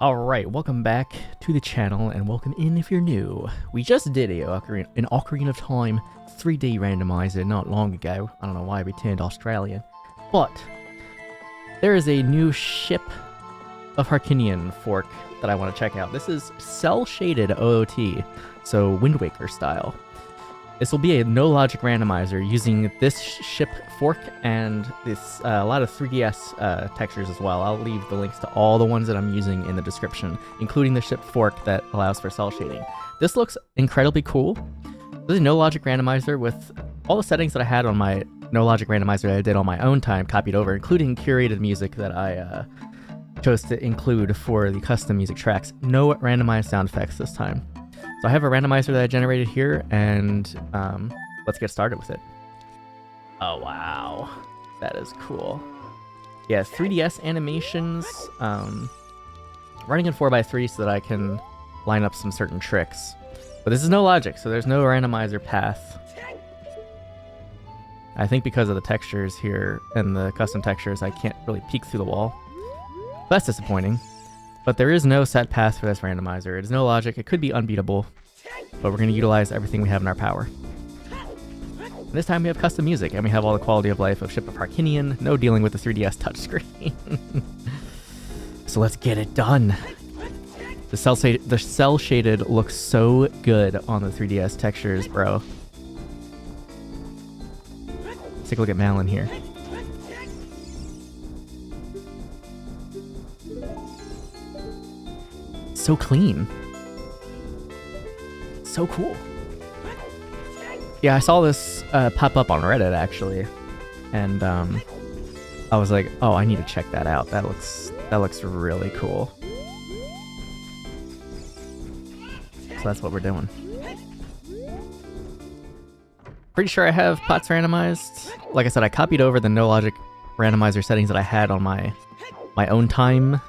Alright, welcome back to the channel, and welcome in if you're new. We just did an Ocarina of Time 3D randomizer not long ago. I don't know why we turned Australian. But there is a new Ship of Harkinian fork that I want to check out. This is Cel-Shaded OOT, so Wind Waker style. This will be a no-logic randomizer using this ship fork and this a lot of 3DS textures as well. I'll leave the links to all the ones that I'm using in the description, including the ship fork that allows for cell shading. This looks incredibly cool. This is a no-logic randomizer with all the settings that I had on my no-logic randomizer that I did on my own time copied over, including curated music that I chose to include for the custom music tracks. No randomized sound effects this time. So I have a randomizer that I generated here, and let's get started with it. Oh, wow. That is cool. Yeah, 3DS animations, running in 4x3 so that I can line up some certain tricks. But this is no logic, so there's no randomizer path. I think because of the textures here and the custom textures, I can't really peek through the wall. That's disappointing. But there is no set path for this randomizer. It is no logic. It could be unbeatable, but we're going to utilize everything we have in our power. And this time we have custom music, and we have all the quality of life of Ship of Harkinian. No dealing with the 3DS touchscreen. So let's get it done. The cel-shaded looks so good on the 3DS textures, bro. Let's take a look at Malin here. So clean. So cool. Yeah, I saw this pop up on Reddit actually, and I was like, oh, I need to check that out. That looks really cool. So that's what we're doing. Pretty sure I have pots randomized. Like I said, I copied over the no logic randomizer settings that I had on my own time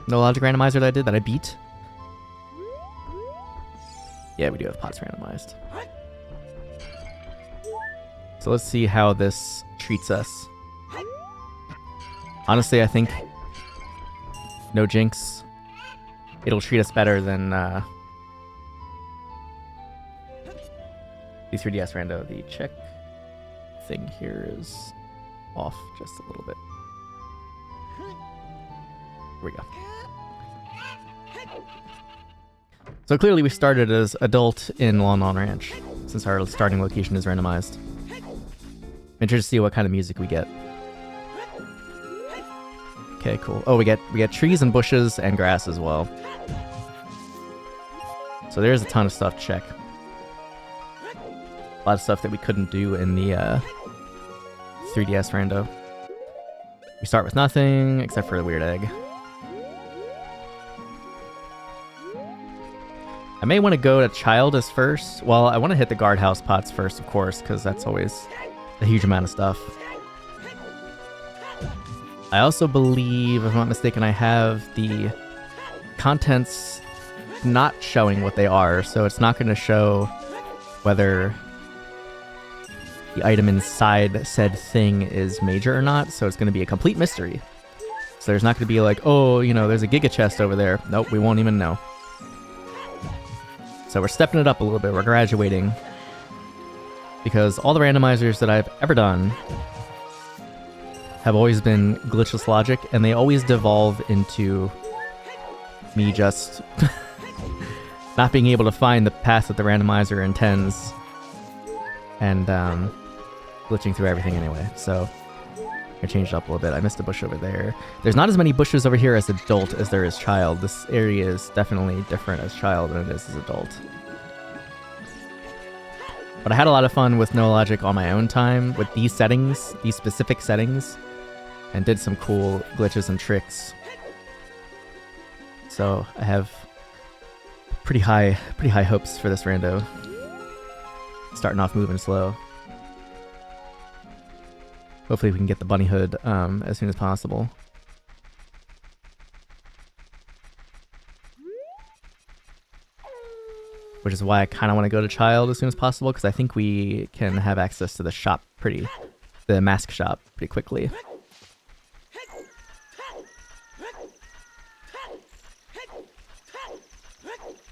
no logic randomizer that I beat. Yeah, we do have pots randomized. So let's see how this treats us. Honestly, I think no jinx. It'll treat us better than the 3DS rando. The check thing here is off just a little bit. Here we go. So clearly we started as adult in Lon Lon Ranch, since our starting location is randomized. I'm interested to see what kind of music we get. Okay, cool. Oh, we get trees and bushes and grass as well. So there's a ton of stuff to check. A lot of stuff that we couldn't do in the 3DS rando. We start with nothing, except for the weird egg. I may want to go to child as first. Well, I want to hit the guardhouse pots first, of course, because that's always a huge amount of stuff. I also believe, if I'm not mistaken, I have the contents not showing what they are, so it's not going to show whether the item inside said thing is major or not, so it's going to be a complete mystery. So there's not going to be like, oh, you know, there's a Giga Chest over there. Nope, we won't even know. So we're stepping it up a little bit, we're graduating. Because all the randomizers that I've ever done have always been glitchless logic, and they always devolve into me just not being able to find the path that the randomizer intends, and glitching through everything anyway. So I changed it up a little bit. I missed a bush over there. There's not as many bushes over here as adult as there is child. This area is definitely different as child than it is as adult. But I had a lot of fun with no logic on my own time with these settings, these specific settings, and did some cool glitches and tricks. So I have pretty high hopes for this rando. Starting off moving slow. Hopefully we can get the bunny hood as soon as possible. Which is why I kind of want to go to child as soon as possible, because I think we can have access to the shop the mask shop pretty quickly.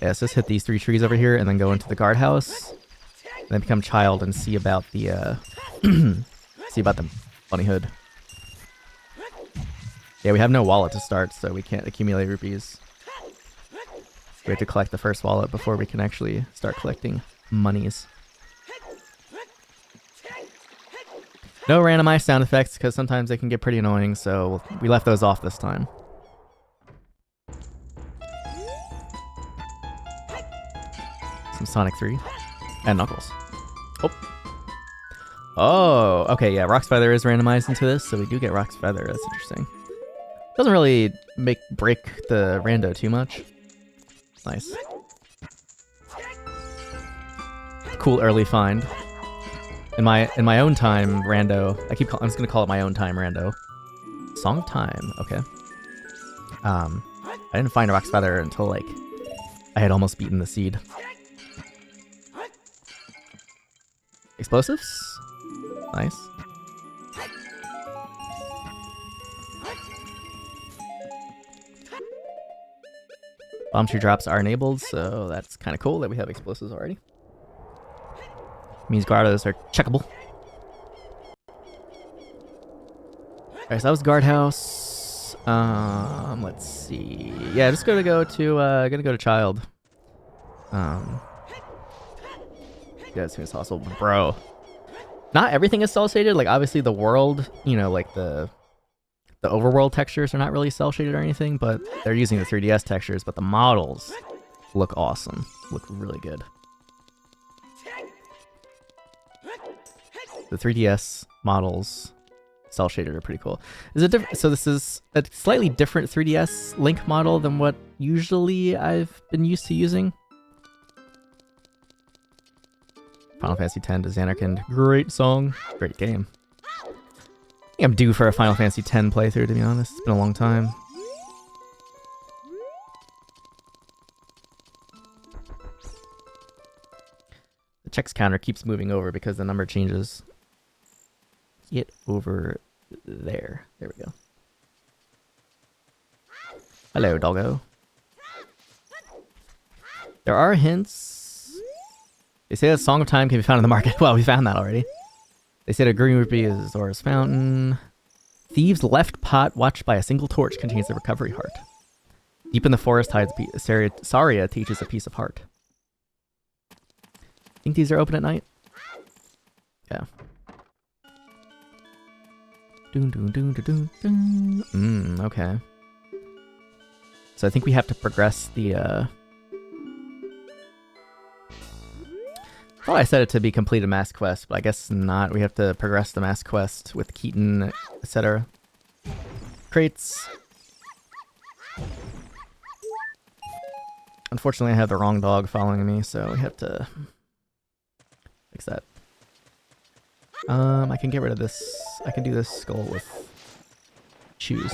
Yeah, so just hit these 3 trees over here and then go into the guardhouse. And then become child and see about the, see about the bunny hood. Yeah, we have no wallet to start, so we can't accumulate rupees. We have to collect the first wallet before we can actually start collecting monies. No randomized sound effects, because sometimes they can get pretty annoying, so we left those off this time. Some Sonic 3. And Knuckles. Oh. Oh, okay, yeah, Rock's Feather is randomized into this, so we do get Rock's Feather. That's interesting. Doesn't really break the rando too much. Nice. Cool early find. In my own time, rando. I'm just gonna call it my own time rando. Song of Time. Okay. I didn't find Rock's Feather until like I had almost beaten the seed. Explosives. Nice. Bomb tree drops are enabled, so that's kind of cool that we have explosives already. Means Guardos are checkable. Alright, so that was guardhouse. Let's see. Yeah, just gonna go to child. Yeah, as soon as possible, bro. Not everything is cel-shaded. Like obviously the world, you know, like the overworld textures are not really cel-shaded or anything, but they're using the 3DS textures. But the models look awesome. Look really good. The 3DS models, cel-shaded, are pretty cool. Is it different? So this is a slightly different 3DS Link model than what usually I've been used to using. Final Fantasy X to Xanarkand. Great song. Great game. I think I'm due for a Final Fantasy X playthrough, to be honest. It's been a long time. The checks counter keeps moving over because the number changes. Get over there. There we go. Hello, doggo. There are hints. They say that Song of Time can be found in the market. Well, we found that already. They said a green rupee is Zora's fountain. Thieves' left pot, watched by a single torch, contains the recovery heart. Deep in the forest hides Saria teaches a piece of heart. Think these are open at night? Yeah. Okay. So I think we have to progress the, I thought I set it to be completed mass quest, but I guess not. We have to progress the mass quest with Keaton, etc. Crates. Unfortunately, I have the wrong dog following me, so we have to fix that. I can get rid of this. I can do this skull with shoes.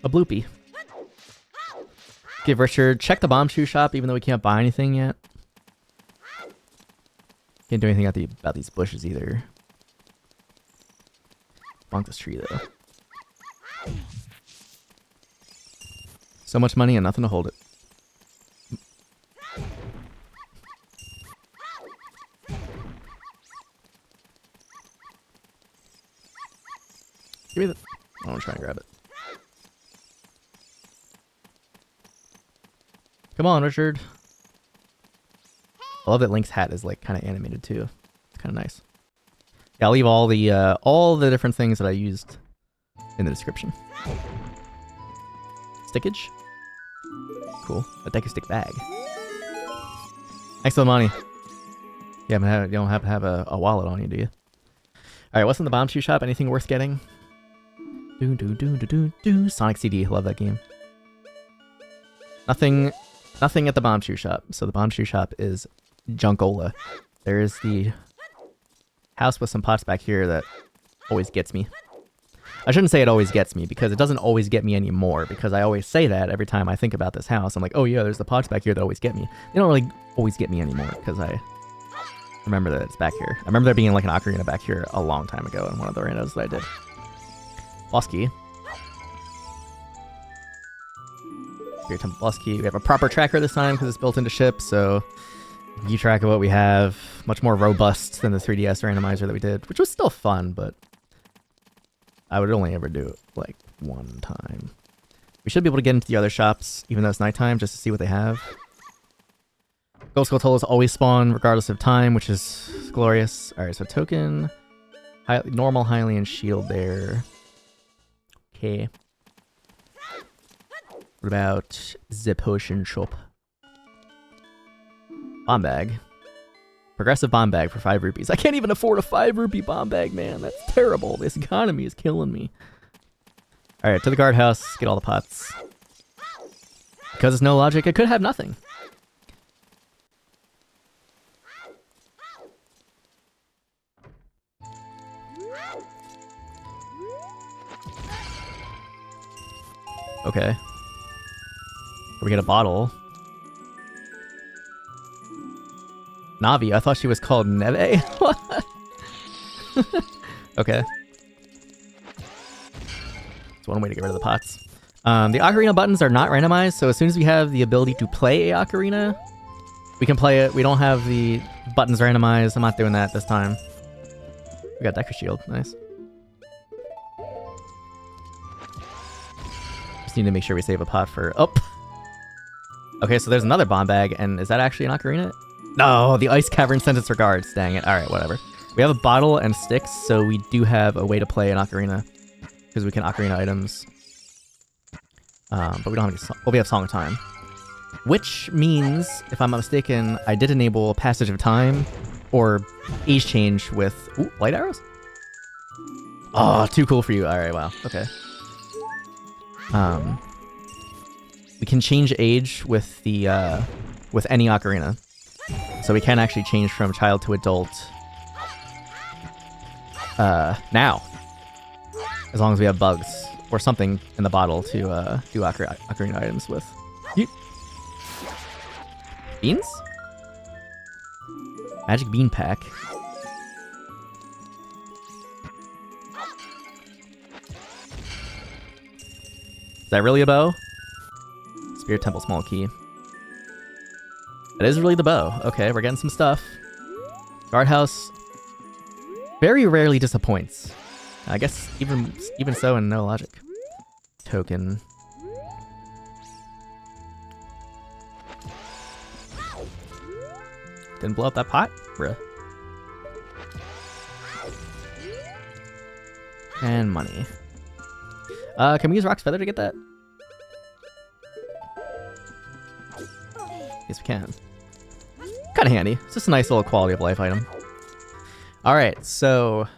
A bloopy. Give Richard, check the bomb shoe shop, even though we can't buy anything yet. Can't do anything about these bushes either. Bonk this tree though. So much money and nothing to hold it. Give me the... I want to try and grab it. Come on, Richard. I love that Link's hat is like kind of animated too. It's kind of nice. Yeah, I'll leave all the different things that I used in the description. Stickage. Cool. A deck stick bag. Thanks for the money. Yeah, you don't have to have a wallet on you, do you? Alright, what's in the bomb shoe shop? Anything worth getting? Sonic CD. Love that game. Nothing at the bomb shoe shop. So the bomb shoe shop is Junkola. There is the house with some pots back here that always gets me. I shouldn't say it always gets me, because it doesn't always get me anymore, because I always say that every time I think about this house. I'm like, oh yeah, there's the pots back here that always get me. They don't really always get me anymore, because I remember that it's back here. I remember there being like an ocarina back here a long time ago in one of the randos that I did. Boss key. Spirit Temple boss key. We have a proper tracker this time because it's built into ship, so we can keep track of what we have. Much more robust than the 3DS randomizer that we did, which was still fun, but I would only ever do it like one time. We should be able to get into the other shops, even though it's nighttime, just to see what they have. Ghost Skulltulas always spawn regardless of time, which is glorious. Alright, so token, normal Hylian shield there. Okay. What about the potion shop? Bomb bag. Progressive bomb bag for 5 rupees. I can't even afford a 5 rupee bomb bag, man. That's terrible. This economy is killing me. Alright, to the guardhouse. Get all the pots. Because it's no logic, I could have nothing. Okay. We get a bottle. Navi, I thought she was called Neve. What? Okay. That's one way to get rid of the pots. The ocarina buttons are not randomized, so as soon as we have the ability to play a ocarina, we can play it. We don't have the buttons randomized. I'm not doing that this time. We got Decker Shield. Nice. Just need to make sure we save a pot for... Oh! Okay, so there's another bomb bag, and is that actually an ocarina? No, the Ice Cavern sent its regards. Dang it. Alright, whatever. We have a bottle and sticks, so we do have a way to play an ocarina. Because we can ocarina items. But we don't have any song. Well, we have Song of Time. Which means, if I'm not mistaken, I did enable Passage of Time or Age Change with... Ooh, light arrows? Oh, too cool for you. Alright, wow. Okay. We can change age with the with any ocarina. So we can actually change from child to adult now. As long as we have bugs or something in the bottle to do ocarina items with. Beans? Magic bean pack. Is that really a bow? Spirit Temple small key. That is really the bow. Okay, we're getting some stuff. Guardhouse very rarely disappoints. I guess even so in no logic. Token. Didn't blow up that pot? Bruh. And money. Can we use Rock's Feather to get that? Yes, we can. Kind of handy. It's just a nice little quality of life item. All right, so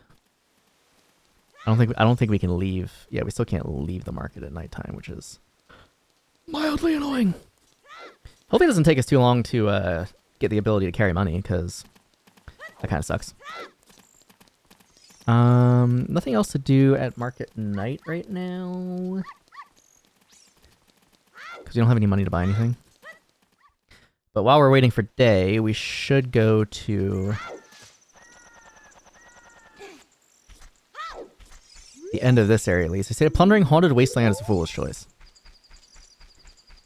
I don't think we can leave. Yeah, we still can't leave the market at nighttime, which is mildly annoying. Hopefully, it doesn't take us too long to get the ability to carry money, because that kind of sucks. Nothing else to do at market night right now, because we don't have any money to buy anything. But while we're waiting for day, we should go to the end of this area at least. They say plundering Haunted Wasteland is a foolish choice.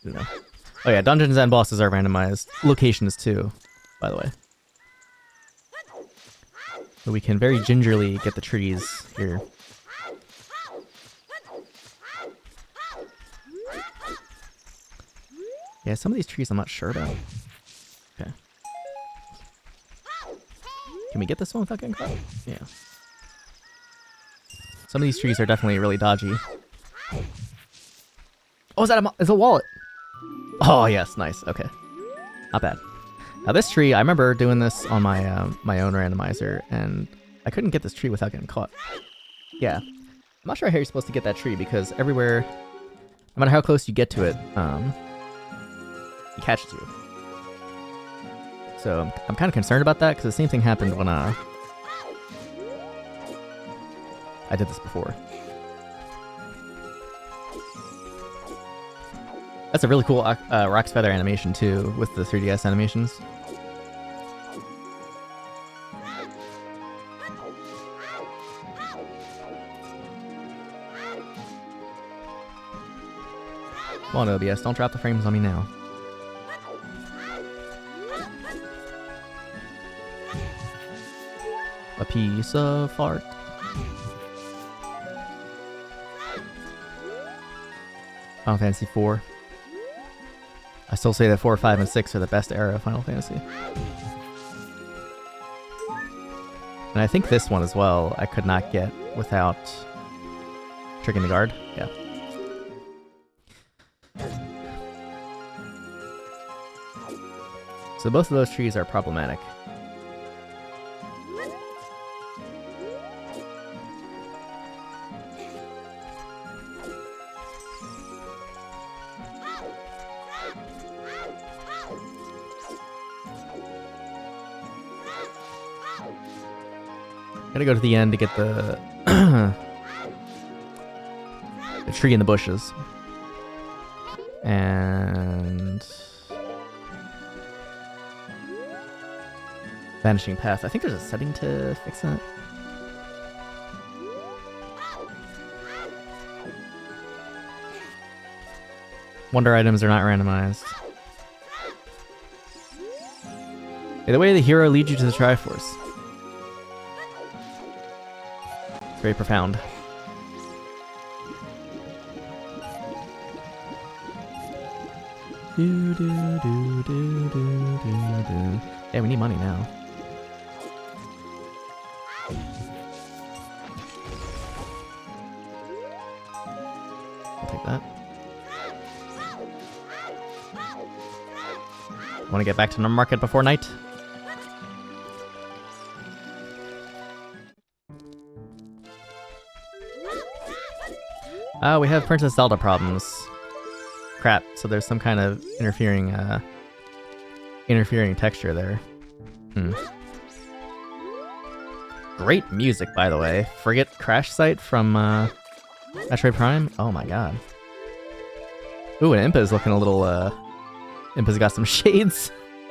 I don't know. Oh yeah, dungeons and bosses are randomized. Locations too, by the way. So we can very gingerly get the trees here. Yeah, some of these trees I'm not sure about. Okay. Can we get this one without getting caught? Yeah. Some of these trees are definitely really dodgy. Oh, is that it's a wallet? Oh, yes, nice. Okay. Not bad. Now this tree, I remember doing this on my my own randomizer, and I couldn't get this tree without getting caught. Yeah. I'm not sure how you're supposed to get that tree, because everywhere, no matter how close you get to it, he catches you. So I'm kind of concerned about that, because the same thing happened when I did this before. That's a really cool Rock's Feather animation too, with the 3DS animations. Come on, OBS, don't drop the frames on me now. A piece of fart. Final Fantasy IV. I still say that 4, 5, and 6 are the best era of Final Fantasy. And I think this one as well, I could not get without triggering the guard. Yeah. So both of those trees are problematic. Gotta go to the end to get the the tree in the bushes. And vanishing path. I think there's a setting to fix that. Wonder items are not randomized. Hey, the way the hero leads you to the Triforce. It's very profound. Do, do, do, do, do, do, do. Yeah, we need money now. I'll take that. Want to get back to the market before night? Oh, we have Princess Zelda problems. Crap, so there's some kind of interfering texture there. Great music, by the way. Frigate Crash Site from Metroid Prime. Oh my god. Ooh, and Impa's looking a little, Impa's got some shades.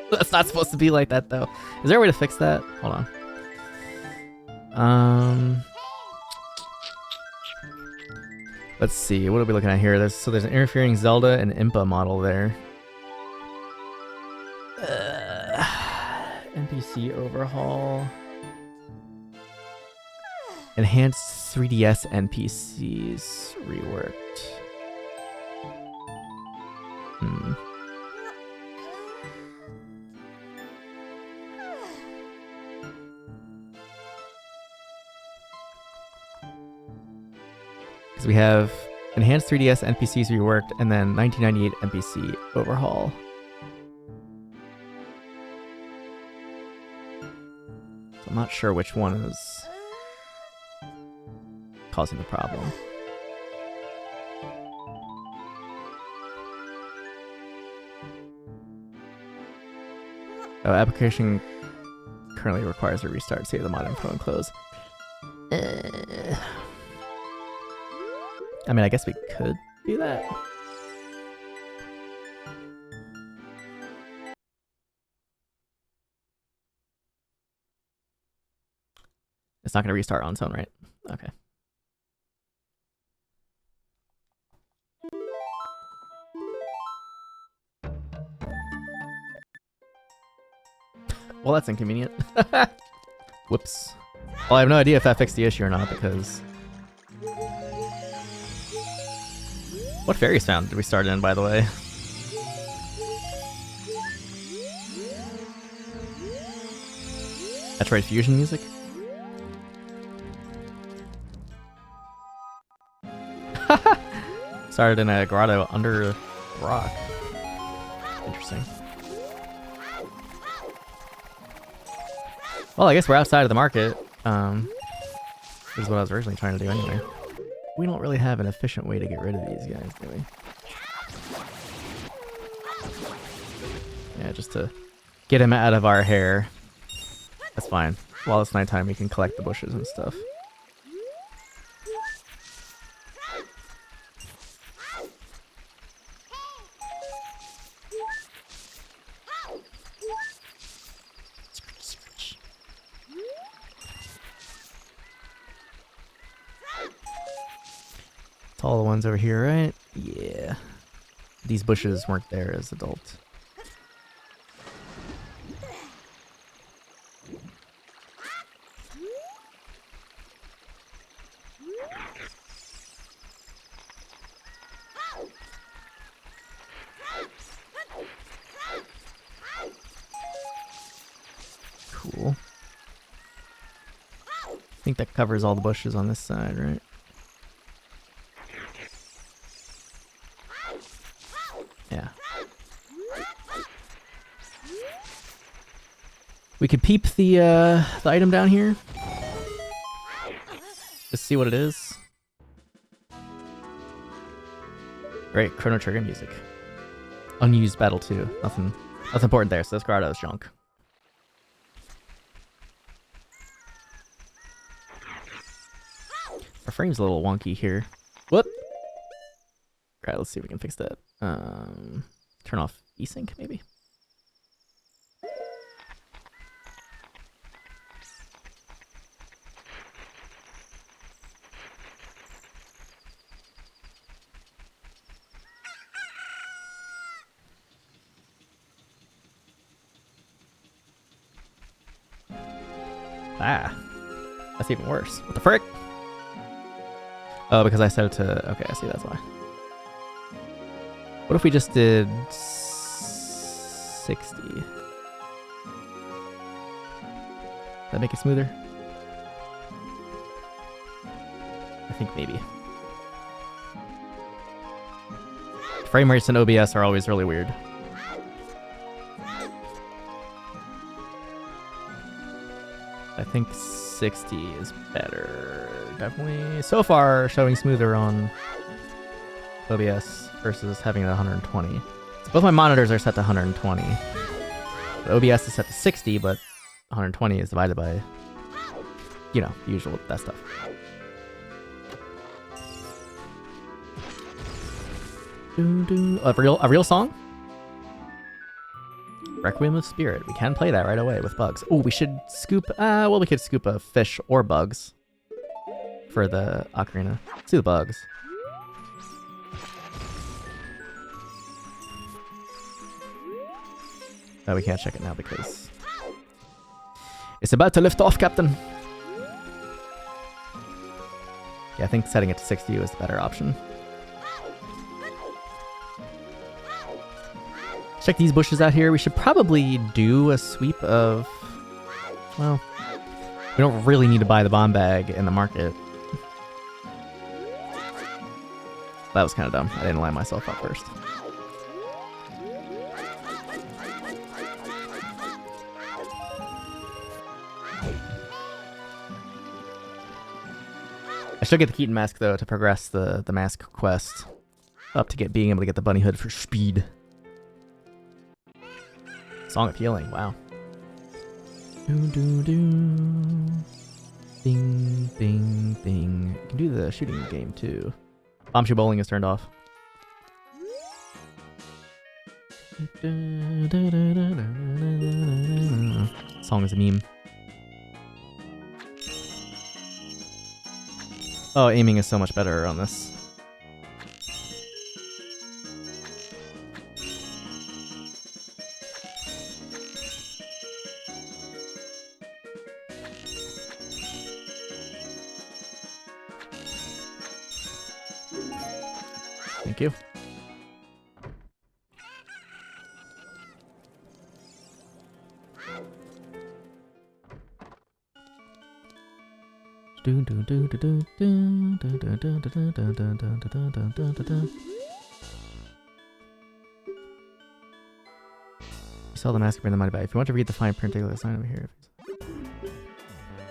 That's not supposed to be like that, though. Is there a way to fix that? Hold on. Let's see, what are we looking at here? There's an interfering Zelda and Impa model there. NPC overhaul. Enhanced 3DS NPCs reworked. Because we have enhanced 3DS NPCs reworked and then 1998 NPC overhaul. So I'm not sure which one is causing the problem. Oh, application currently requires a restart. Save the mod info and close. I mean, I guess we could do that. It's not going to restart on its own, right? Okay. Well, that's inconvenient. Whoops. Well, I have no idea if that fixed the issue or not, because... What fairies found did we start in, by the way? Metroid Fusion music? Started in a grotto under a rock. Interesting. Well, I guess we're outside of the market. This is what I was originally trying to do anyway. We don't really have an efficient way to get rid of these guys, do we? Yeah, just to get him out of our hair. That's fine. While it's nighttime, we can collect the bushes and stuff. All the ones over here, right? Yeah. these bushes weren't there as adult. Cool. I think that covers all the bushes on this side, right? Yeah. We could peep the item down here. Just see what it is. Great, Chrono Trigger music. Unused battle 2. Nothing important there, so this Grotto's junk. Our frame's a little wonky here. Whoop! Alright, let's see if we can fix that. Turn off VSync, maybe? Ah, that's even worse. What the frick? Oh, because I set it to... Okay, I see, that's why. What if we just did 60? That make it smoother? I think maybe. Frame rates in OBS are always really weird. I think 60 is better. Definitely. So far, showing smoother on OBS versus having it at 120. So both my monitors are set to 120. The OBS is set to 60, but 120 is divided by, you know, the usual, that stuff. A real song? Requiem of Spirit. We can play that right away with bugs. Oh, we should scoop... well, we could scoop a fish or bugs for the Ocarina. Let's do the bugs. Oh, we can't check it now because... it's about to lift off, Captain! Yeah, I think setting it to 60 was the better option. Check these bushes out here. We should probably do a sweep of... well, we don't really need to buy the bomb bag in the market. That was kind of dumb. I didn't line myself up first. I should get the Keaton mask, though, to progress the mask quest up to being able to get the bunny hood for speed. Song of Healing, wow. Ding, ding, ding. You can do the shooting game too. Bombshell bowling is turned off. Song is a meme. Oh, aiming is so much better on this. Thank you. You saw the mask, bring the money back. If you want to read the fine print, take a sign over here.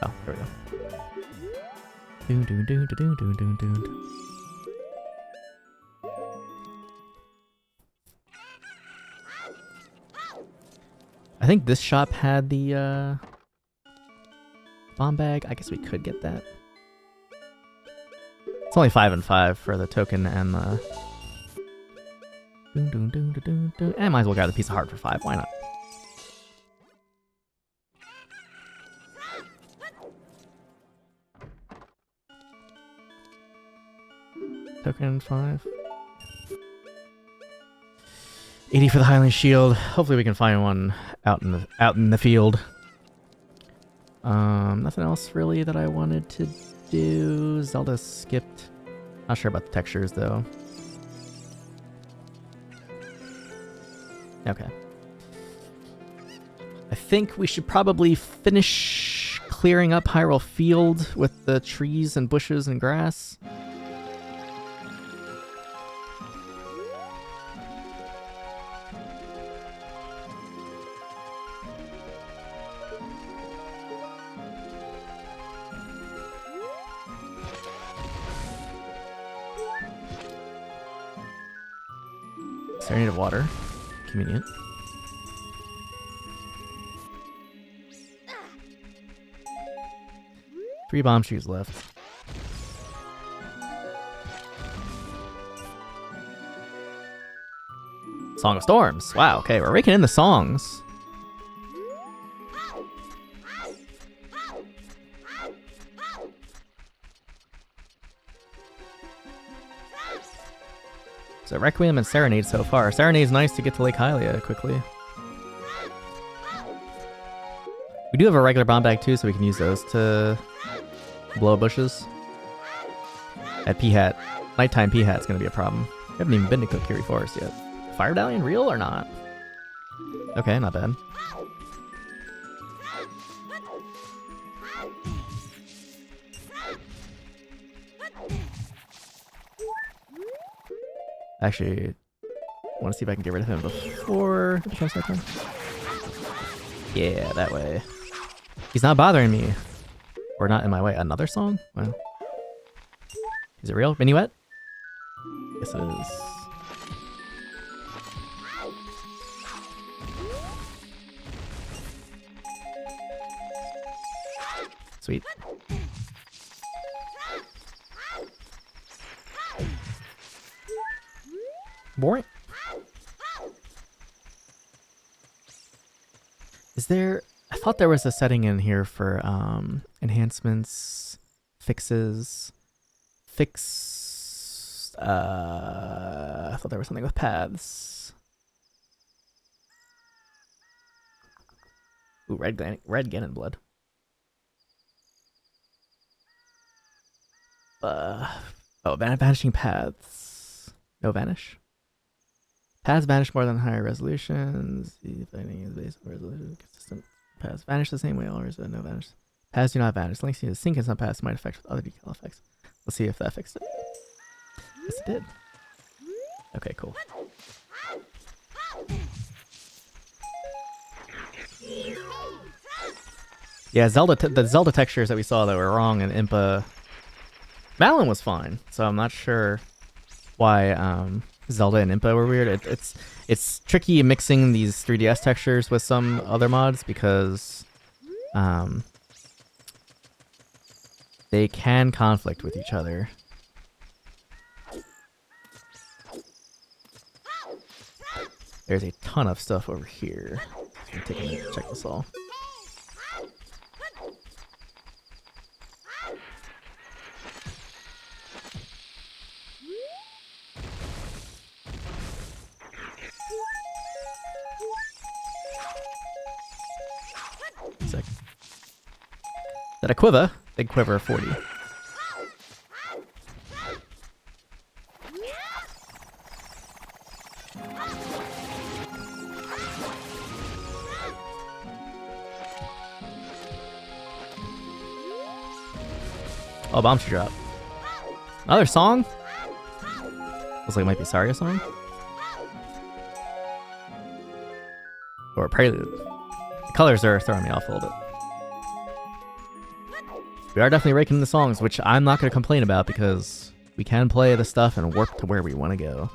Oh, there we go. I think this shop had the bomb bag. I guess we could get that. It's only 5 and 5 for the token and the... I might as well grab the piece of heart for 5. Why not? Token 5. 80 for the Highland Shield. Hopefully we can find one out in the field. Nothing else really that I wanted to do. Zelda skipped. Not sure about the textures though. Okay. I think we should probably finish clearing up Hyrule Field with the trees and bushes and grass. Serenade of water. Convenient. Three bomb shoes left. Song of Storms. Wow, okay, we're raking in the songs. So Requiem and Serenade so far. Serenade's nice to get to Lake Hylia quickly. We do have a regular bomb bag too, so we can use those to blow bushes. At P-Hat. Nighttime P-Hat's gonna be a problem. We haven't even been to Kokiri Forest yet. Fire Medallion real or not? Okay, not bad. Actually, I want to see if I can get rid of him before it becomes that turn. Yeah, that way. He's not bothering me. Or not in my way. Another song? Wow. Is it real? Minuet? Yes, it is. Sweet. Boring. Is there... I thought there was a setting in here for enhancements, fixes, I thought there was something with paths. Ooh, red Ganon blood. Oh, vanishing paths. No vanish. Paths vanish more than higher resolutions. The finding is based on resolution. Consistent paths vanish the same way. Always no vanish. Paths do not vanish. Links need to sync in some paths might affect with other decal effects. Let's see if that fixed it. Yes, it did. Okay, cool. Yeah, the Zelda textures that we saw that were wrong in Impa. Malin was fine, so I'm not sure why Zelda and Impa were weird. It's tricky mixing these 3DS textures with some other mods because they can conflict with each other. There's a ton of stuff over here. I'm gonna take a minute to check this all. Sick. Is that a quiver? Big quiver of 40. Oh, bomb should drop. Another song? Looks like it might be Saria song. Or a prelude. The colors are throwing me off a little bit. We are definitely raking in the songs, which I'm not going to complain about because we can play the stuff and work to where we want to go.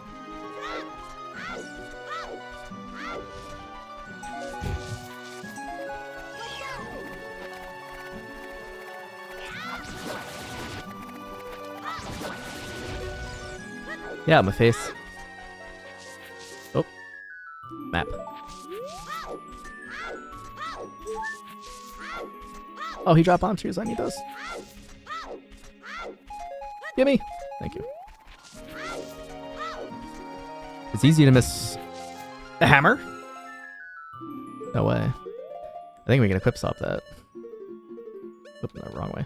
Yeah, my face. Oh. Map. Oh, he dropped bomb shoes. I need those. Gimme. Thank you. It's easy to miss A hammer? No way. I think we can equip swap that. Oop, no, wrong way.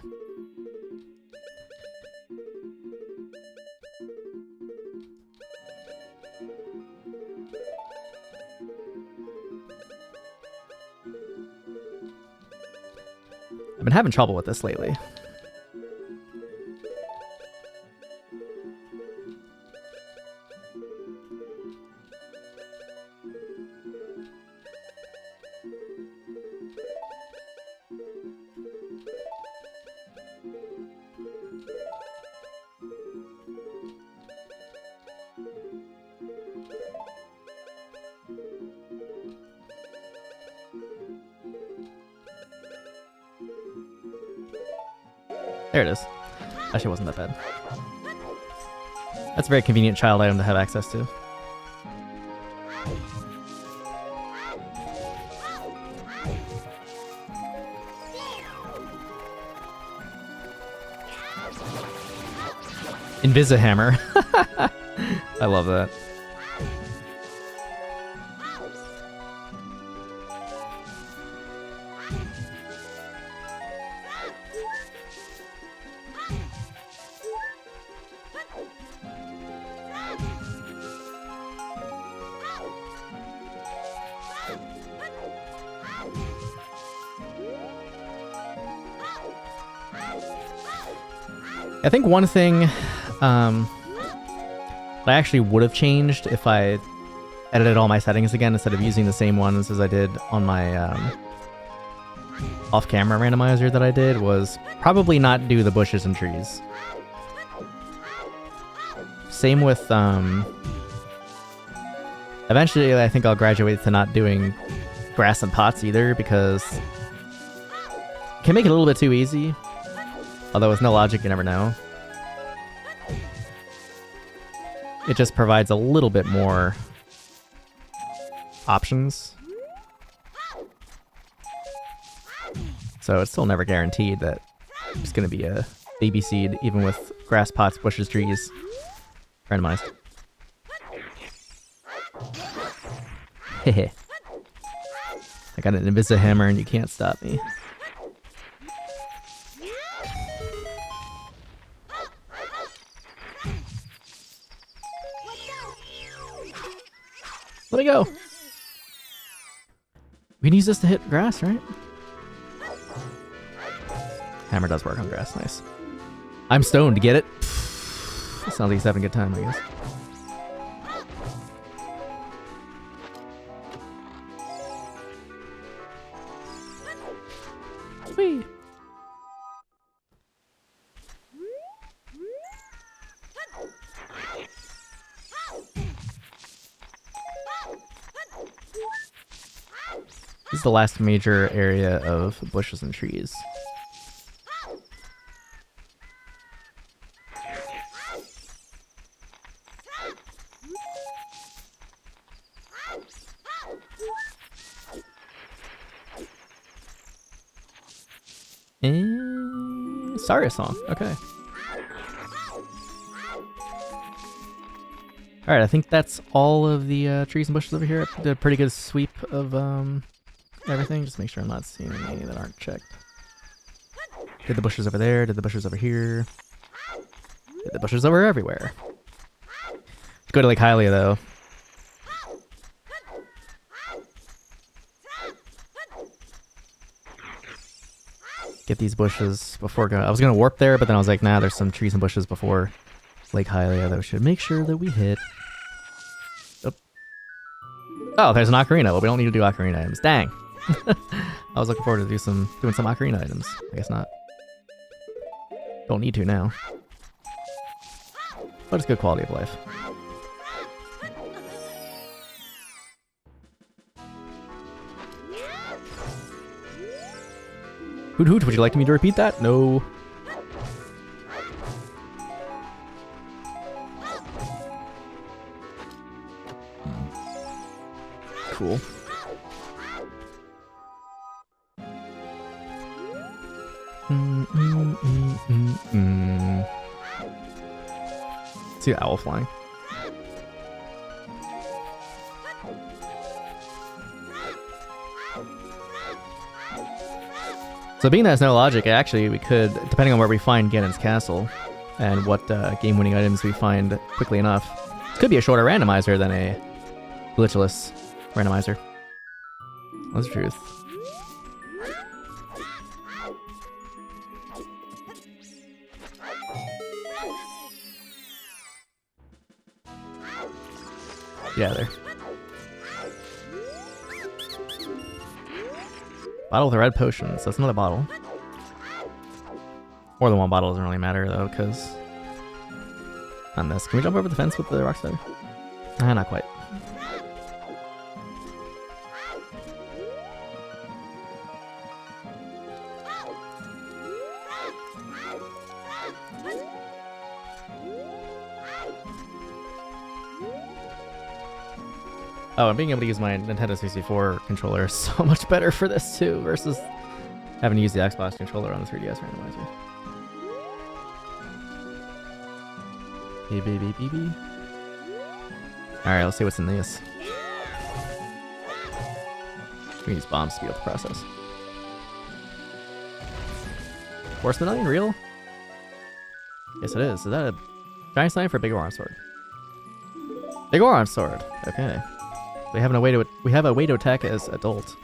I've been having trouble with this lately. There it is. Actually, wasn't that bad. That's a very convenient child item to have access to. Invisihammer. I love that. I think one thing I actually would have changed if I edited all my settings again instead of using the same ones as I did on my off-camera randomizer that I did was probably not do the bushes and trees. Same with eventually I think I'll graduate to not doing grass and pots either because it can make it a little bit too easy. Although with no logic, you never know. It just provides a little bit more options. So it's still never guaranteed that it's going to be a baby seed, even with grass, pots, bushes, trees randomized. Hehe. I got an Invisihammer and you can't stop me. Let me go. We can use this to hit grass, right? Hammer does work on grass, nice. I'm stoned to get it. Sounds like he's having a good time, I guess. Whee! This is the last major area of bushes and trees. And Saria song, okay. Alright, I think that's all of the trees and bushes over here. I did a pretty good sweep of everything. Just make sure I'm not seeing any that aren't checked. Did the bushes over there, did the bushes over here. Did the bushes over everywhere. Let's go to Lake Hylia though. Get these bushes before going. I was gonna warp there, but then I was like, nah, there's some trees and bushes before Lake Hylia that we should make sure that we hit. Oh, there's an Ocarina. Well, we don't need to do Ocarina items. Dang. I was looking forward to doing some Ocarina items. I guess not. Don't need to now. But it's good quality of life. Hoot hoot, would you like me to repeat that? No. Cool. See the owl flying. So being that there's no logic, actually we could, depending on where we find Ganon's castle and what game-winning items we find quickly enough, this could be a shorter randomizer than a glitchless randomizer. That's the truth. Yeah, there. Bottle with the red potions. That's another bottle. More than one bottle doesn't really matter though, because on this, can we jump over the fence with the rock slider? Not quite. Oh, and being able to use my Nintendo 64 controller is so much better for this too, versus having to use the Xbox controller on the 3DS randomizer. Beep, beep, beep, beep, beep. Alright, let's see what's in this. We use bombs to speed up the process. Horse medallion, real? Yes, it is. Is that a giant sniper or big Oron sword? Big Oron sword. Okay. We have a way to attack as adult.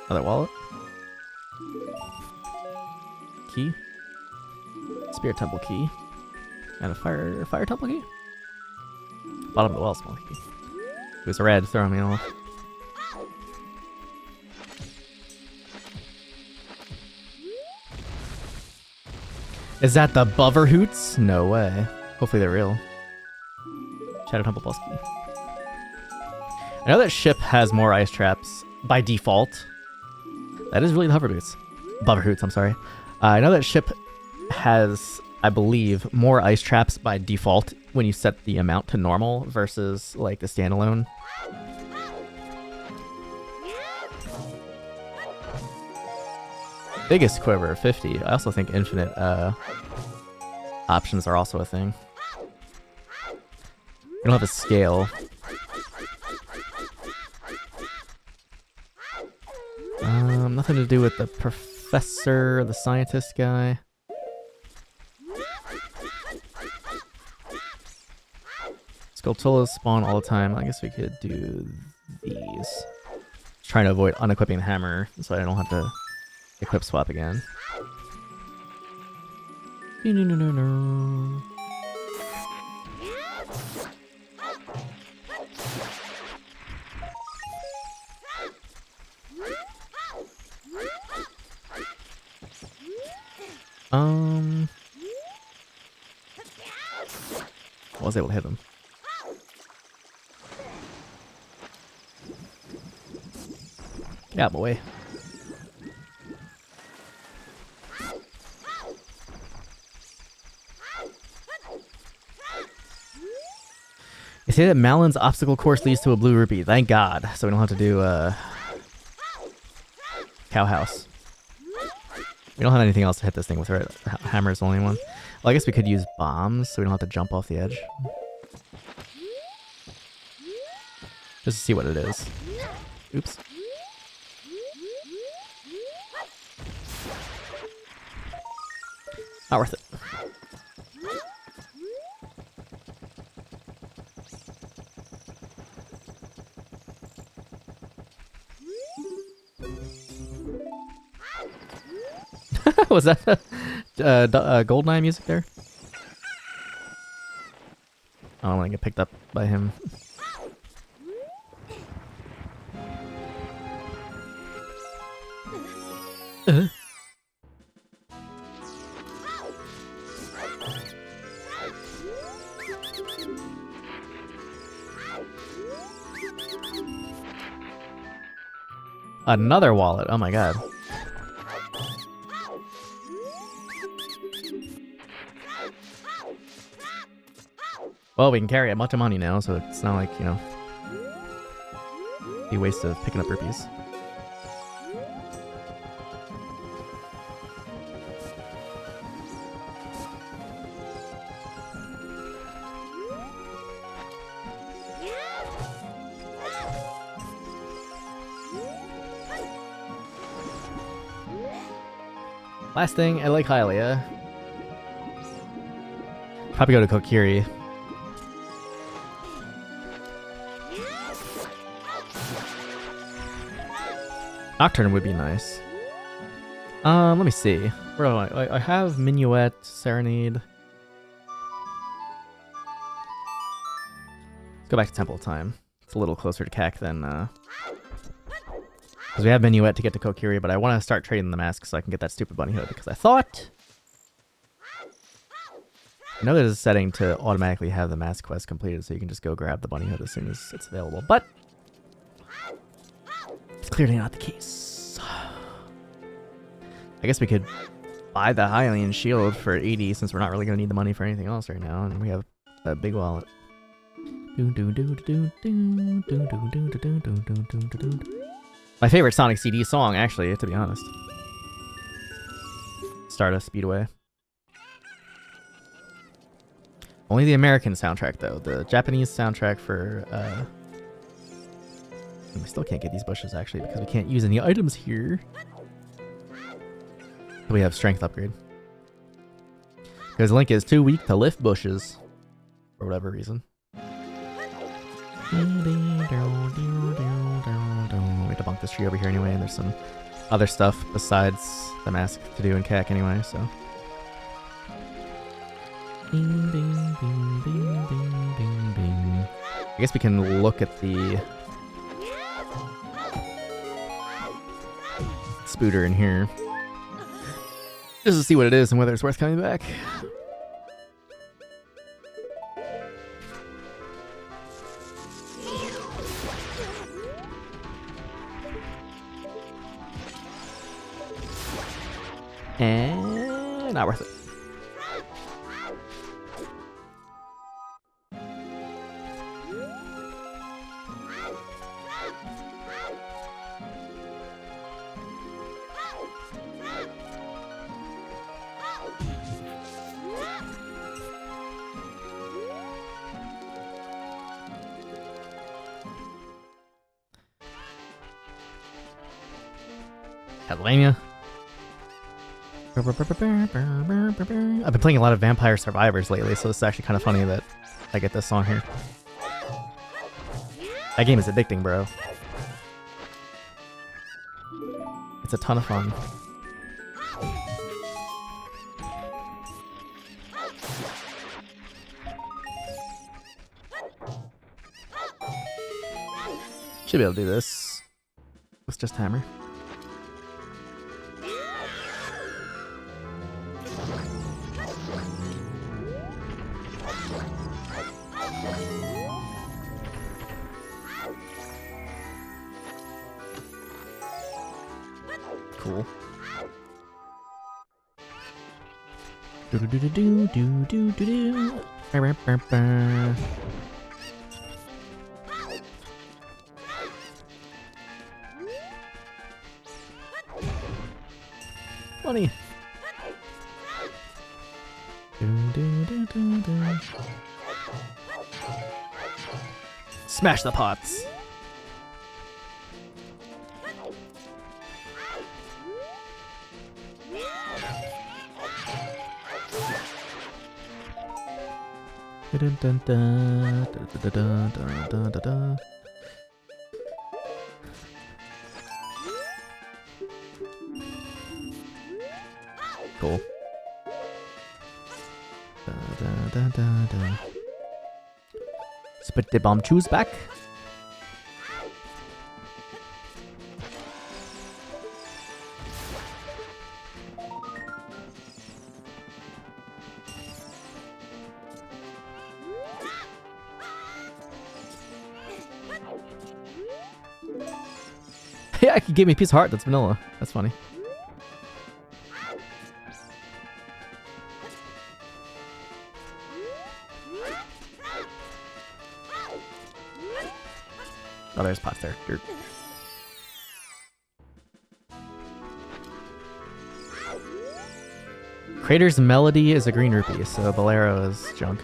Another wallet. Key. Spirit temple key. And a fire temple key? Bottom of the well small key. It was red, throwing me off. Is that the Bover Hoots? No way. Hopefully they're real. Shadow Temple plus key. I know that ship has more ice traps by default. That is really the hover boots. Bover Hoots, I'm sorry. I know that ship has, I believe, more ice traps by default when you set the amount to normal versus like the standalone. Biggest quiver, 50. I also think infinite options are also a thing. We don't have a scale. Nothing to do with the professor, the scientist guy. Skulltulas spawn all the time. I guess we could do these. Just trying to avoid unequipping the hammer so I don't have to equip swap again. I was able to hit him. Yeah, boy. They say that Malon's obstacle course leads to a blue rupee. Thank God. So we don't have to do Cow House. We don't have anything else to hit this thing with, right? Hammer is the only one. Well, I guess we could use bombs so we don't have to jump off the edge. Just to see what it is. Oops. Not worth it. Was that Goldeneye music there? I don't want to get picked up by him. Another wallet. Oh my God. Well, we can carry a bunch of money now, so it's not like, you know, be a waste of picking up rupees. Last thing, I like Hylia. Probably go to Kokiri. Nocturne would be nice. Let me see. Where do I have Minuet, Serenade. Let's go back to Temple of Time. It's a little closer to CAC than, because we have Minuet to get to Kokiri, but I want to start trading the mask so I can get that stupid bunny hood, because I thought... I know there's a setting to automatically have the mask quest completed, so you can just go grab the bunny hood as soon as it's available, but... it's clearly not the case. I guess we could buy the Hylian shield for 80 since we're not really going to need the money for anything else right now, and we have a big wallet. My favorite Sonic CD song, actually, to be honest. Stardust Speedway. Only the American soundtrack, though. The Japanese soundtrack for, we still can't get these bushes, actually, because we can't use any items here. We have strength upgrade. Because Link is too weak to lift bushes. For whatever reason. We have to bunk this tree over here anyway, and there's some other stuff besides the mask to do in CAC anyway, so. I guess we can look at the Spooter in here. Just to see what it is and whether it's worth coming back. And not worth it. Castlevania. I've been playing a lot of Vampire Survivors lately, so it's actually kind of funny that I get this song here. That game is addicting, bro. It's a ton of fun. Should be able to do this. Let's just hammer. Cool. Do do do do do do do do. Money. Smash the pots. Dun, dun, dun, dun, dun, dun, dun, dun, dun. Cool. Dun, dun, dun, dun, dun. Spit the bomb choose back. Yeah, I could give me a piece of heart that's vanilla. That's funny. Oh, there's pots there. Dirt. Crater's Melody is a green rupee, so Bolero is junk.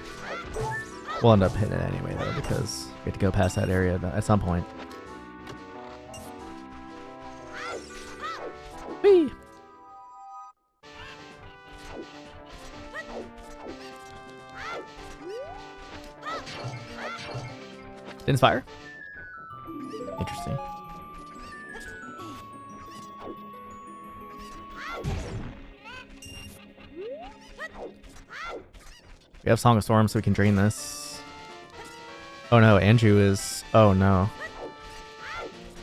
We'll end up hitting it anyway, though, because we have to go past that area at some point. Whee! Didn't fire? Interesting. We have Song of Storms, so we can drain this. Oh no, Andrew is... Oh no.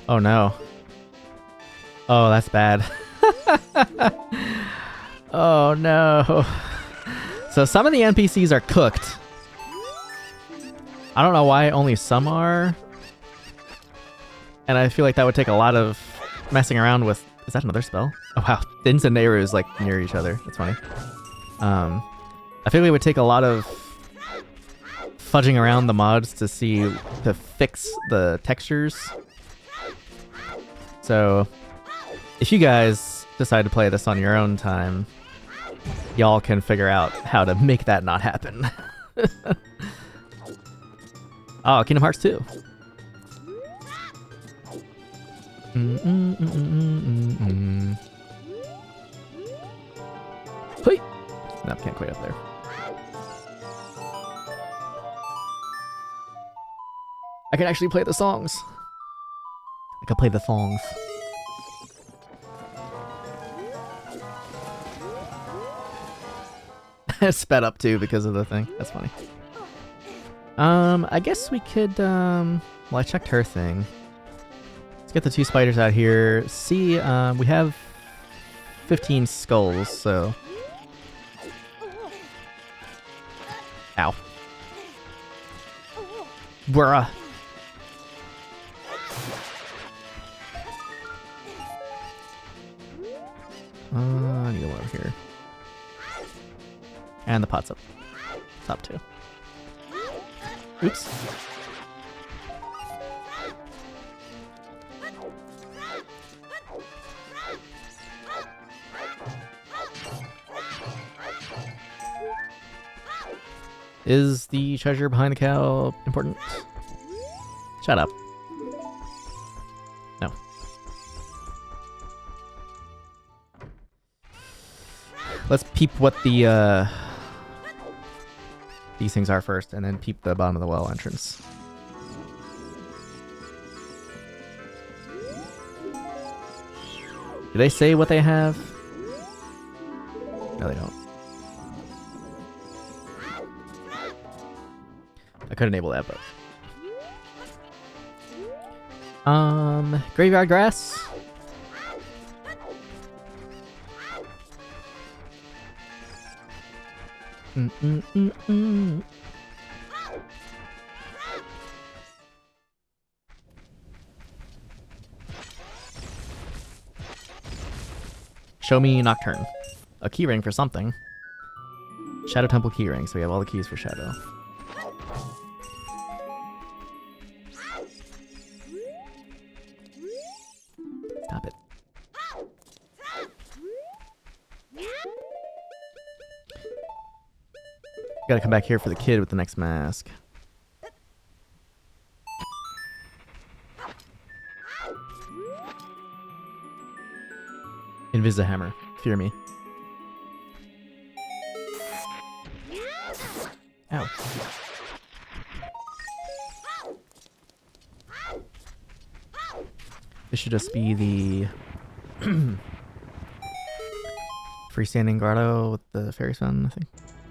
Oh no. Oh, that's bad. Oh no. So some of the NPCs are cooked. I don't know why only some are. And I feel like that would take a lot of messing around with... Is that another spell? Oh wow. Dins and Nehru is like near each other. That's funny. I feel like it would take a lot of fudging around the mods to fix the textures. So if you guys decide to play this on your own time, y'all can figure out how to make that not happen. Oh, Kingdom Hearts 2. Hey! Nope, can't quite up there. I can actually play the songs. I can play the thongs. Sped up too because of the thing. That's funny. I guess we could, well, I checked her thing. Let's get the 2 spiders out here. See, we have 15 skulls, so... Ow. Bruh. I need one over here. And the pot's up. Top 2. Oops. Is the treasure behind the cow important? Shut up. No. Let's peep what the these things are first, and then peep the bottom of the well entrance. Do they say what they have? No, they don't. I could enable that, but... Graveyard grass? Show me Nocturne. A keyring for something. Shadow Temple keyring, so we have all the keys for Shadow. Stop it. Gotta come back here for the kid with the next mask. Invisihammer. Fear me. Ow. This should just be the freestanding grotto with the fairy sun, I think.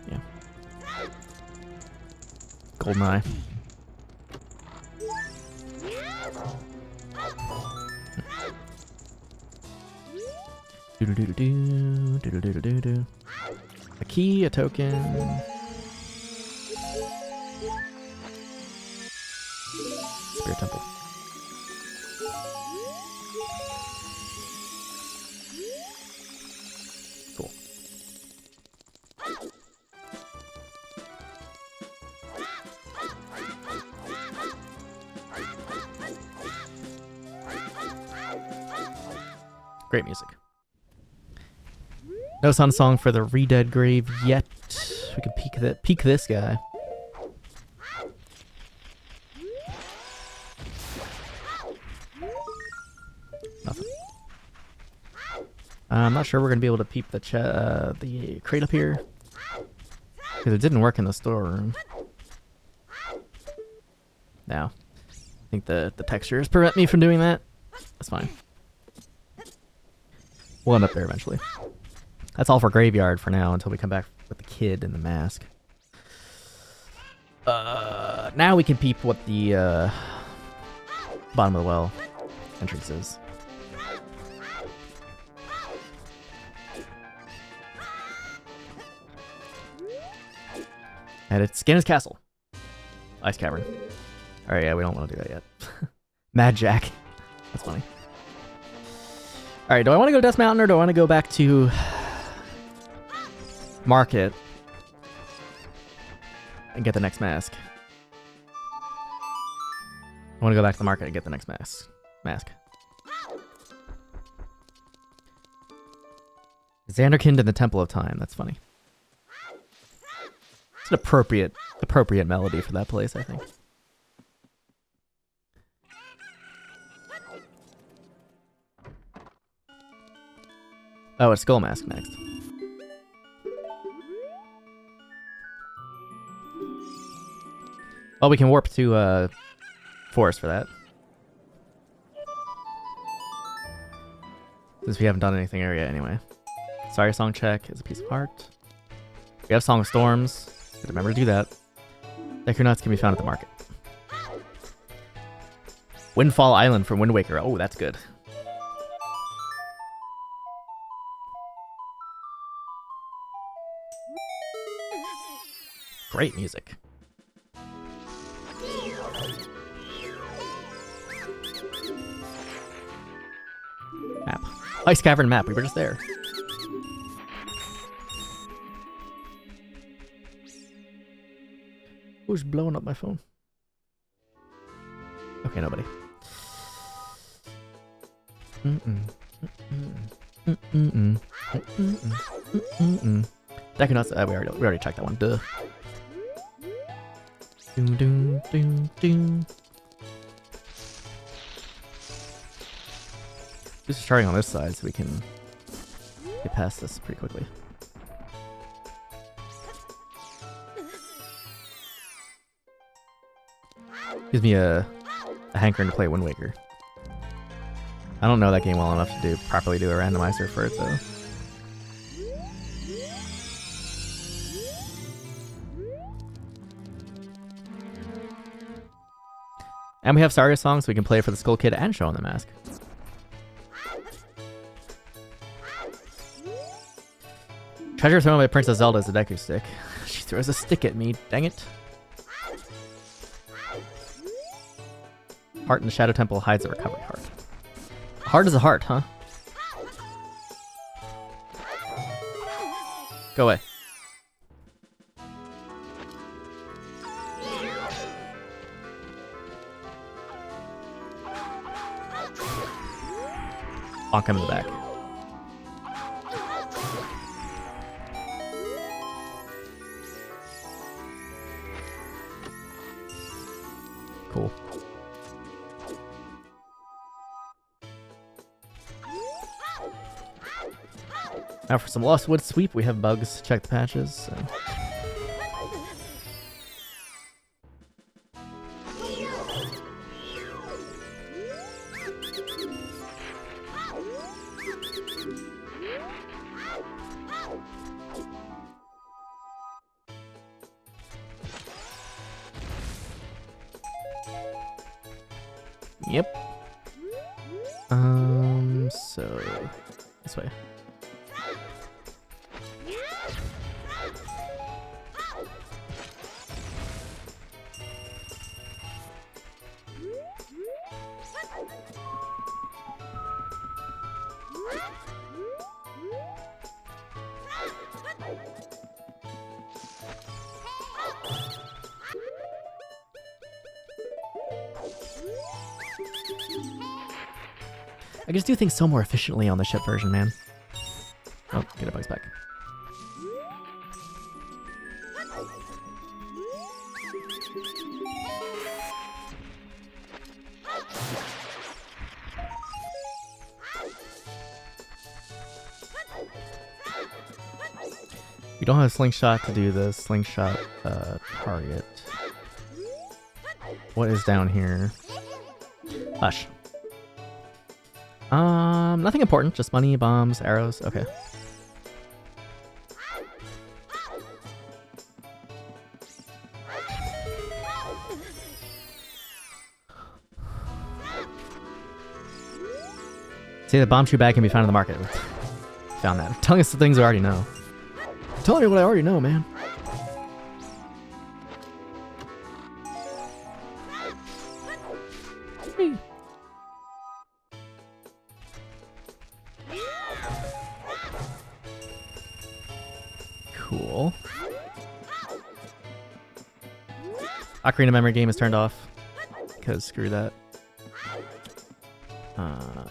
Yeah. Golden eye. Do-do-do-do-do, do-do-do-do-do. A key, a token. Spirit Temple. Cool. Great music. No sun song for the Re-Dead grave yet. We can peek this guy. Nothing. I'm not sure we're gonna be able to peep the crate up here because it didn't work in the storeroom. Now, I think the textures prevent me from doing that. That's fine. We'll end up there eventually. That's all for Graveyard for now until we come back with the kid and the mask. Now we can peep what the bottom of the well entrance is. And it's Ganon's Castle. Ice Cavern. Alright, yeah, we don't want to do that yet. Mad Jack. That's funny. Alright, do I want to go to Death Mountain or do I want to go back to Market and get the next mask? I want to go back to the market and get the next mask. Xanderkind in the Temple of Time. That's funny. It's an appropriate melody for that place, I think. Oh, it's Skull Mask next. Well, we can warp to Forest for that. Since we haven't done anything here yet anyway. Sorry, Song Check is a piece of heart. We have Song of Storms. Remember to do that. Deku Nuts can be found at the market. Windfall Island from Wind Waker. Oh, that's good. Great music. Map. Ice Cavern map. We were just there. Who's blowing up my phone? Okay, nobody. Deku Nuts. We already checked that one. Duh. Doom, doom, doom, doom. Just starting on this side so we can get past this pretty quickly. Gives me a hankering to play Wind Waker. I don't know that game well enough to properly do a randomizer for it though. And we have Saria songs so we can play for the Skull Kid and show him the mask. Treasure thrown by Princess Zelda is a Deku stick. She throws a stick at me, dang it. Heart in the Shadow Temple hides a recovery heart. A heart is a heart, huh? Go away. Bonk him in the back. Cool. Now for some Lost Woods sweep, we have bugs. Check the patches. So. Yep. So this way. I can just do things so more efficiently on the ship version, man. Oh, get a bug's back. We don't have a slingshot to do the slingshot target. What is down here? Hush. Nothing important. Just money, bombs, arrows. Okay. See, the bomb shoe bag can be found in the market. Found that. Telling us the things I already know. Telling you what I already know, man. Cool. Ocarina memory game is turned off. Because screw that.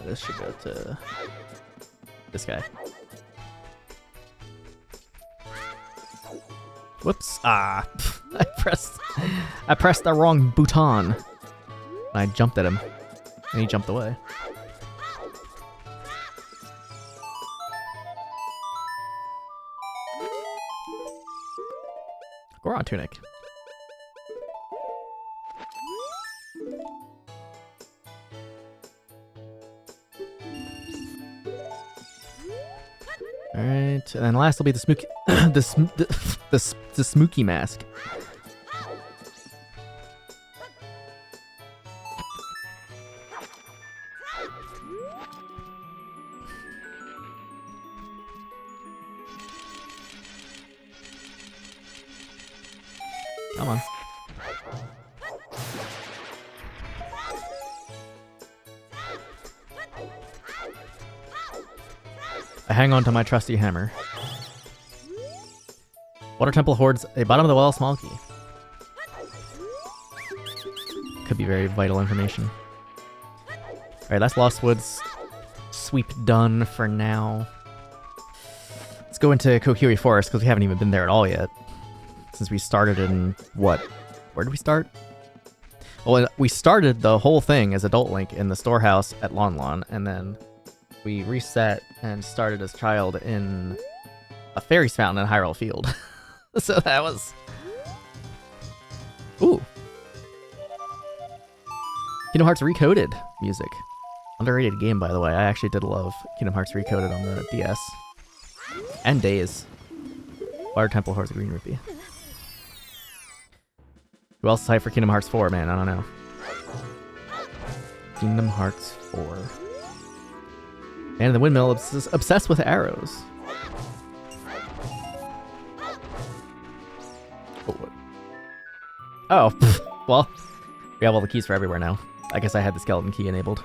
This should go to this guy. Whoops. Ah. I pressed the wrong button. I jumped at him. And he jumped away. Goron tunic. Alright, and then last will be the smooky the smooky mask. Come on. I hang on to my trusty hammer. Water Temple hoards a bottom of the well small key. Could be very vital information. Alright, that's Lost Woods sweep done for now. Let's go into Kokiri Forest, because we haven't even been there at all yet. Since we started in, what? Where did we start? Well, we started the whole thing as Adult Link in the storehouse at Lon Lon, and then we reset and started as child in a fairies fountain in Hyrule Field. So that was... Ooh. Kingdom Hearts Recoded music. Underrated game, by the way. I actually did love Kingdom Hearts Recoded on the DS. And Days. Water Temple hoards a green rupee. Who else is hyped for Kingdom Hearts 4, man? I don't know. Kingdom Hearts 4. Man, the windmill obsessed with arrows. Oh, well, we have all the keys for everywhere now. I guess I had the skeleton key enabled.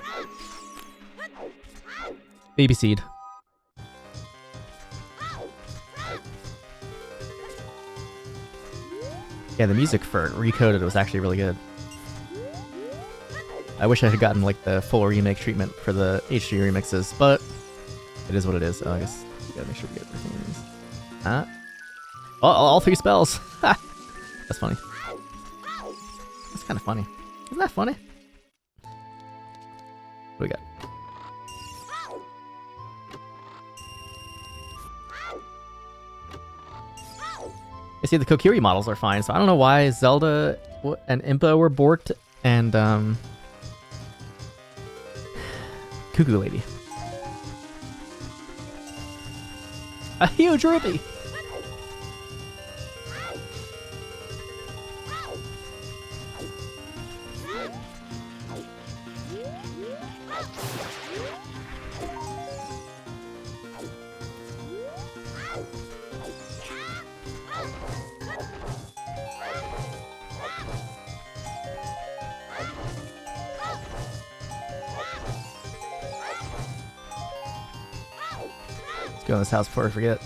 Baby seed. Yeah, the music for Recoded was actually really good. I wish I had gotten like the full remake treatment for the HD remixes, but it is what it is. So I guess we gotta make sure we get everything. Huh? Oh, all three spells. That's funny. That's kind of funny. Isn't that funny? What do we got? I see the Kokiri models are fine, so I don't know why Zelda and Impa were borked and Cuckoo Lady. A huge rupee! Let's go in this house before I forget.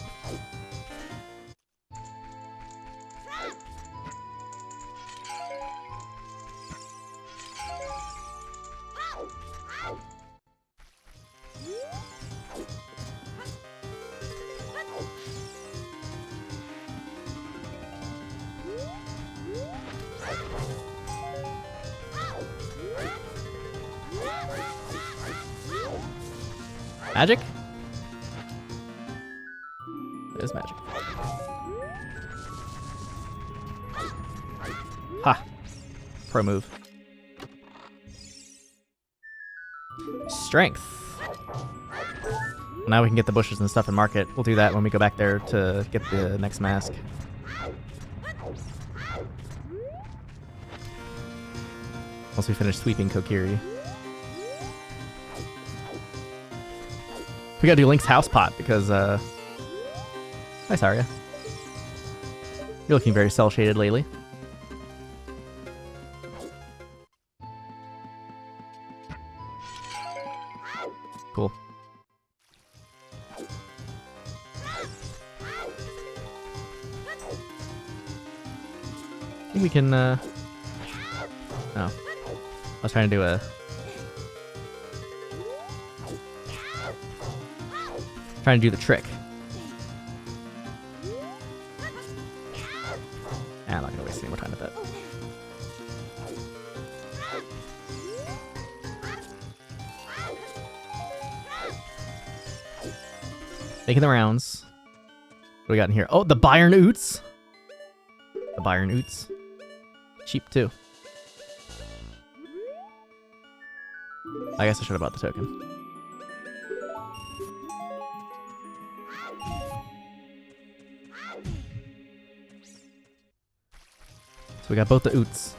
Magic? It is magic. Ha! Pro move. Strength. Now we can get the bushes and stuff and market. We'll do that when we go back there to get the next mask. Once we finish sweeping Kokiri. We gotta do Link's house pot because, hi Saria. You're looking very cel-shaded lately. Cool. I think we can, oh. I was trying to do a... Trying to do the trick. I'm not gonna waste any more time with that. Making the rounds. What do we got in here? Oh, the Bayern Oots! The Bayern Oots. Cheap too. I guess I should have bought the token. So we got both the Oots.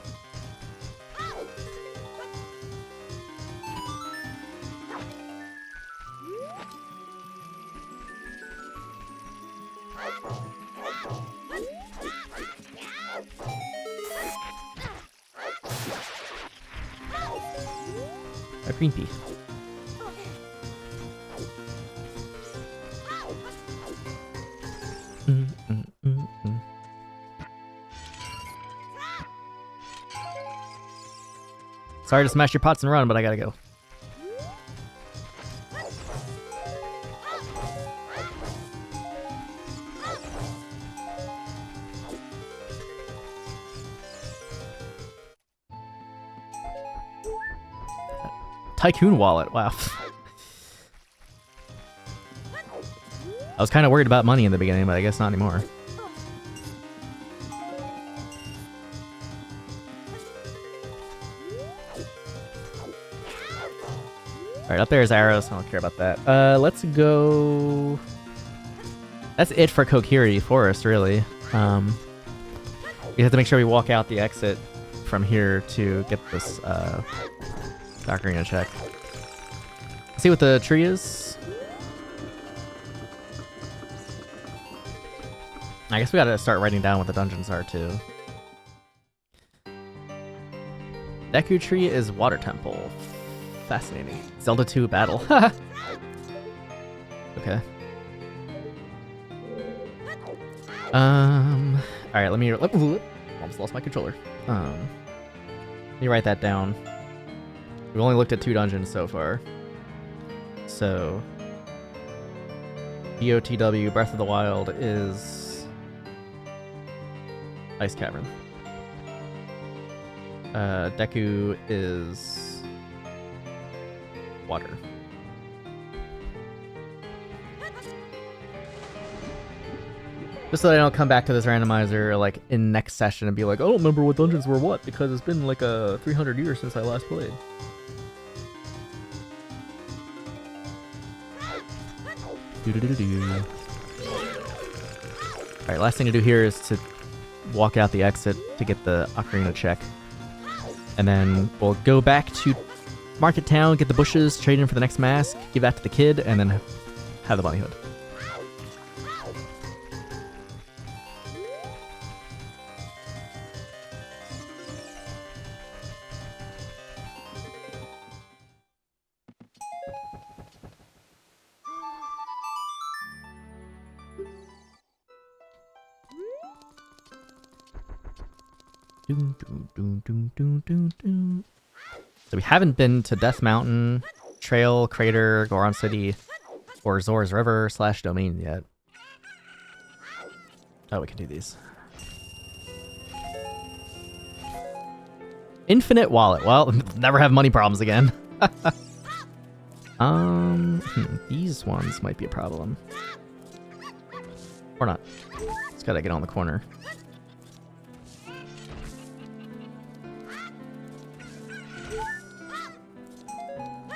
A green pea. Sorry to smash your pots and run, but I gotta go. Tycoon wallet, wow. I was kind of worried about money in the beginning, but I guess not anymore. Alright, up there is arrows, I don't care about that. Let's go... That's it for Kokiri Forest, really. We have to make sure we walk out the exit from here to get this, Ocarina check. See what the tree is? I guess we gotta start writing down what the dungeons are, too. Deku Tree is Water Temple. Fascinating. Zelda 2 battle. Okay. Alright, let me... Almost lost my controller. Let me write that down. We've only looked at 2 dungeons so far. So... BOTW, Breath of the Wild, is... Ice Cavern. Deku is... Water. Just so that I don't come back to this randomizer like in next session and be like, I don't remember what dungeons were what because it's been like 300 years since I last played. Alright, last thing to do here is to walk out the exit to get the Ocarina check. And then we'll go back to Market Town, get the bushes, trade in for the next mask, give that to the kid, and then have the bunny hood. So we haven't been to Death Mountain, Trail, Crater, Goron City, or Zora's River / Domain yet. Oh, we can do these. Infinite wallet. Well, never have money problems again. These ones might be a problem. Or not. Just gotta get on the corner.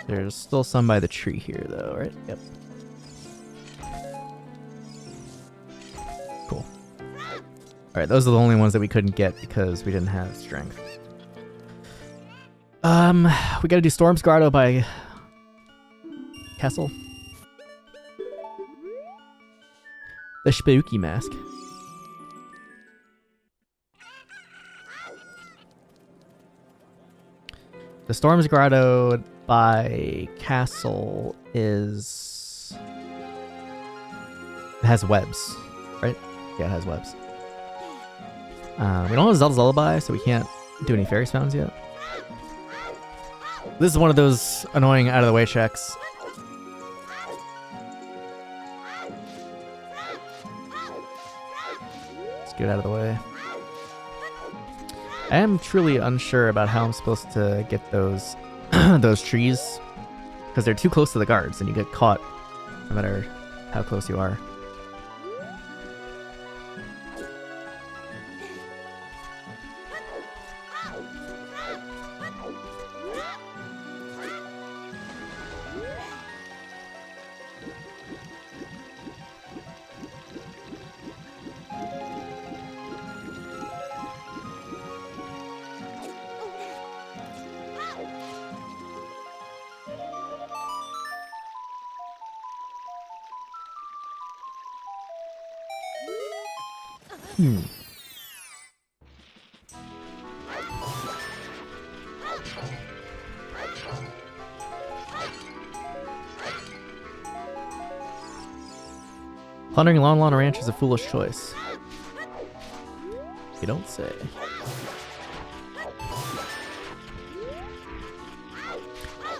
There's still some by the tree here, though, right? Yep. Cool. Alright, those are the only ones that we couldn't get because we didn't have strength. We gotta do Storm's Grotto by Castle. The Spooky Mask. The Storm's Grotto by Castle is... It has webs, right? Yeah, it has webs. We don't have Zelda's Lullaby, so we can't do any fairy spawns yet. This is one of those annoying out-of-the-way checks. Let's get out of the way. I am truly unsure about how I'm supposed to get those those trees, because they're too close to the guards and you get caught no matter how close you are. Plundering Lon Lon Ranch is a foolish choice. You don't say.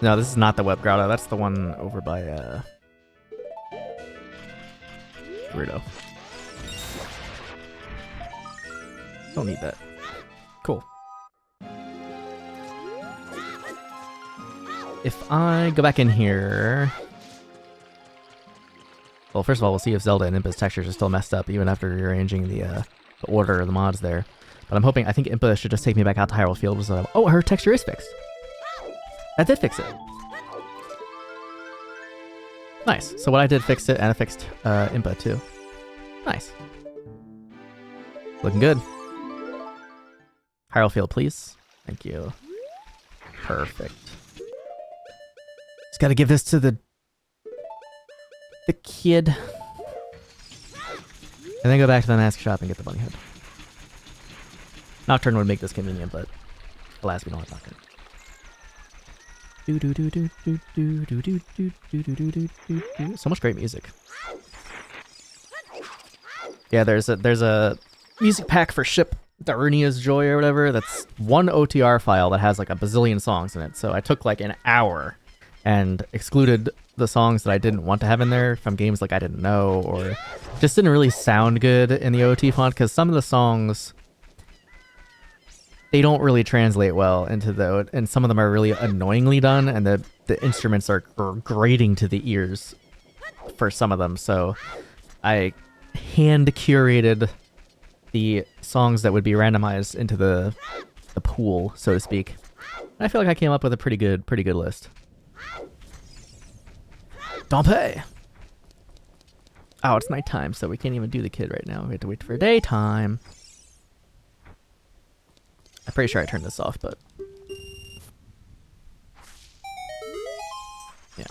No, this is not the Web Grotto. That's the one over by Weirdo. Don't need that. Cool. If I go back in here... Well, first of all, we'll see if Zelda and Impa's textures are still messed up, even after rearranging the order of the mods there. But I'm hoping, I think Impa should just take me back out to Hyrule Field. So oh, her texture is fixed. That did fix it. Nice. So what I did fixed it, and I fixed Impa too. Nice. Looking good. Hyrule Field, please. Thank you. Perfect. Just gotta give this to the kid. And then go back to the mask shop and get the bunny head. Nocturne would make this convenient, but alas, we don't have Nocturne. So much great music. Yeah, there's a music pack for Ship Darunia's Joy or whatever. That's one OTR file that has like a bazillion songs in it. So I took like an hour and excluded the songs that I didn't want to have in there from games like I didn't know or just didn't really sound good in the OT font, because some of the songs, they don't really translate well into the, and some of them are really annoyingly done, and the instruments are grating to the ears for some of them. So I hand curated the songs that would be randomized into the pool, so to speak. I feel like I came up with a pretty good list. Dompe! Oh, it's nighttime, so we can't even do the kid right now. We have to wait for daytime. I'm pretty sure I turned this off, but... yeah.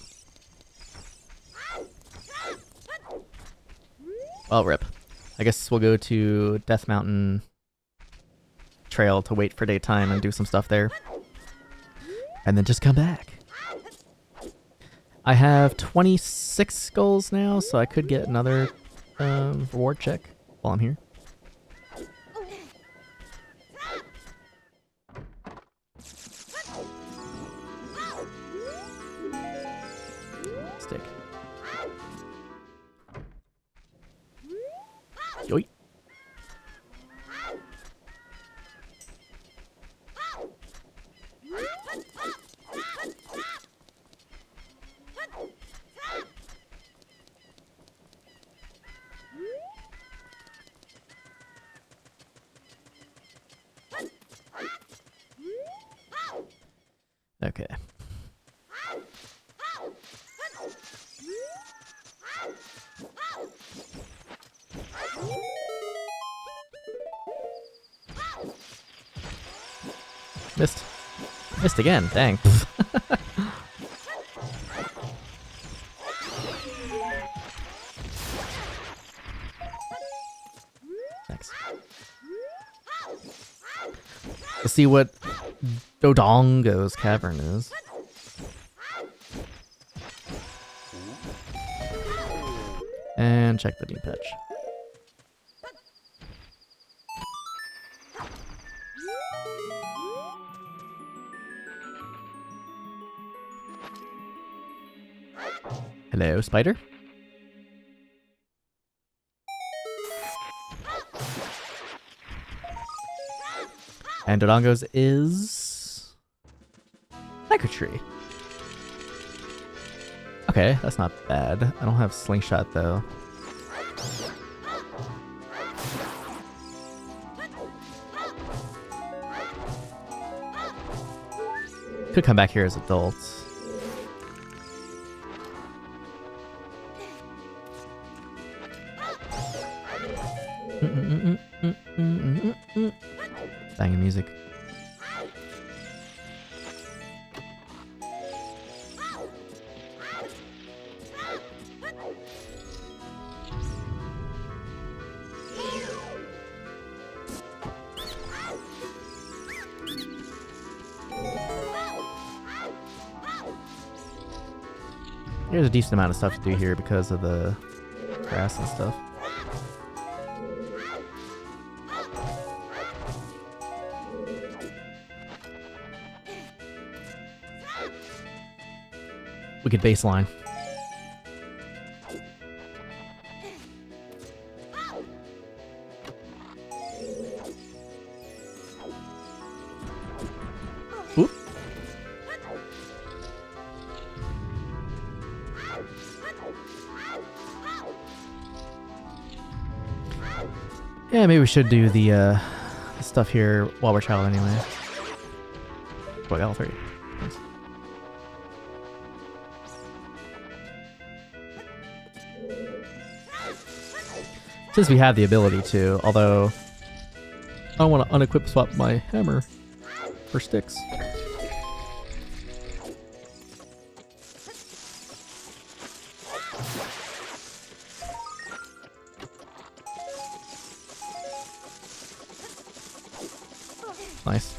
Well, rip. I guess we'll go to Death Mountain Trail to wait for daytime and do some stuff there. And then just come back. I have 26 skulls now, so I could get another reward check while I'm here. Stick. Yoink. Okay. Missed. Missed again, dang. Thanks. Let's see what Dodongo's cavern is. And check the new patch. Hello, spider. And Dodongo's is Tree. Okay, that's not bad. I don't have slingshot though. Could come back here as adults. Banging music. There's a decent amount of stuff to do here because of the grass and stuff. We could baseline. Oop. Yeah, maybe we should do the stuff here while we're traveling anyway. Oh, I got all three. Nice. Since we have the ability to, although I don't want to unequip swap my hammer for sticks. Nice.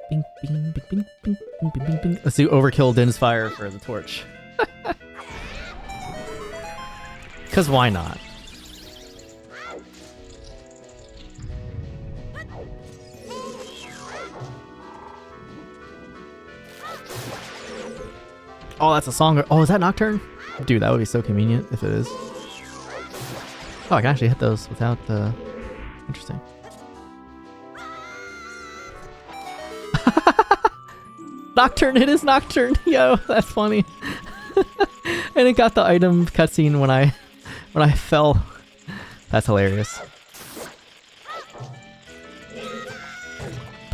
Bing, bing, bing, bing, bing, bing, bing, bing. Let's do overkill Din's fire for the torch. Because why not? Oh, that's a song. Oh, is that Nocturne? Dude, that would be so convenient if it is. Oh, I can actually hit those without the... Interesting. Nocturne, it is Nocturne. Yo, that's funny. And it got the item cutscene when I fell. That's hilarious.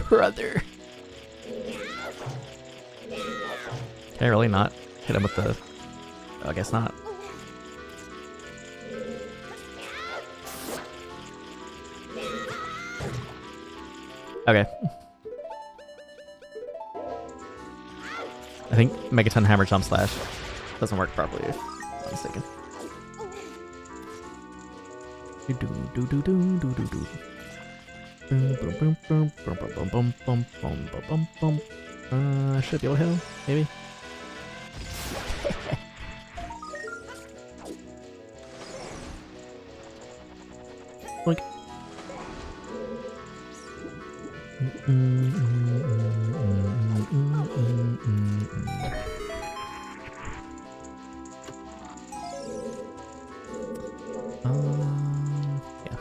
Brother. Can I really not hit him with the... Oh, I guess not. Okay. I think Megaton Hammer Jump Slash doesn't work properly, if I'm not mistaken. Should be able to hit him, maybe? Blink. Yeah.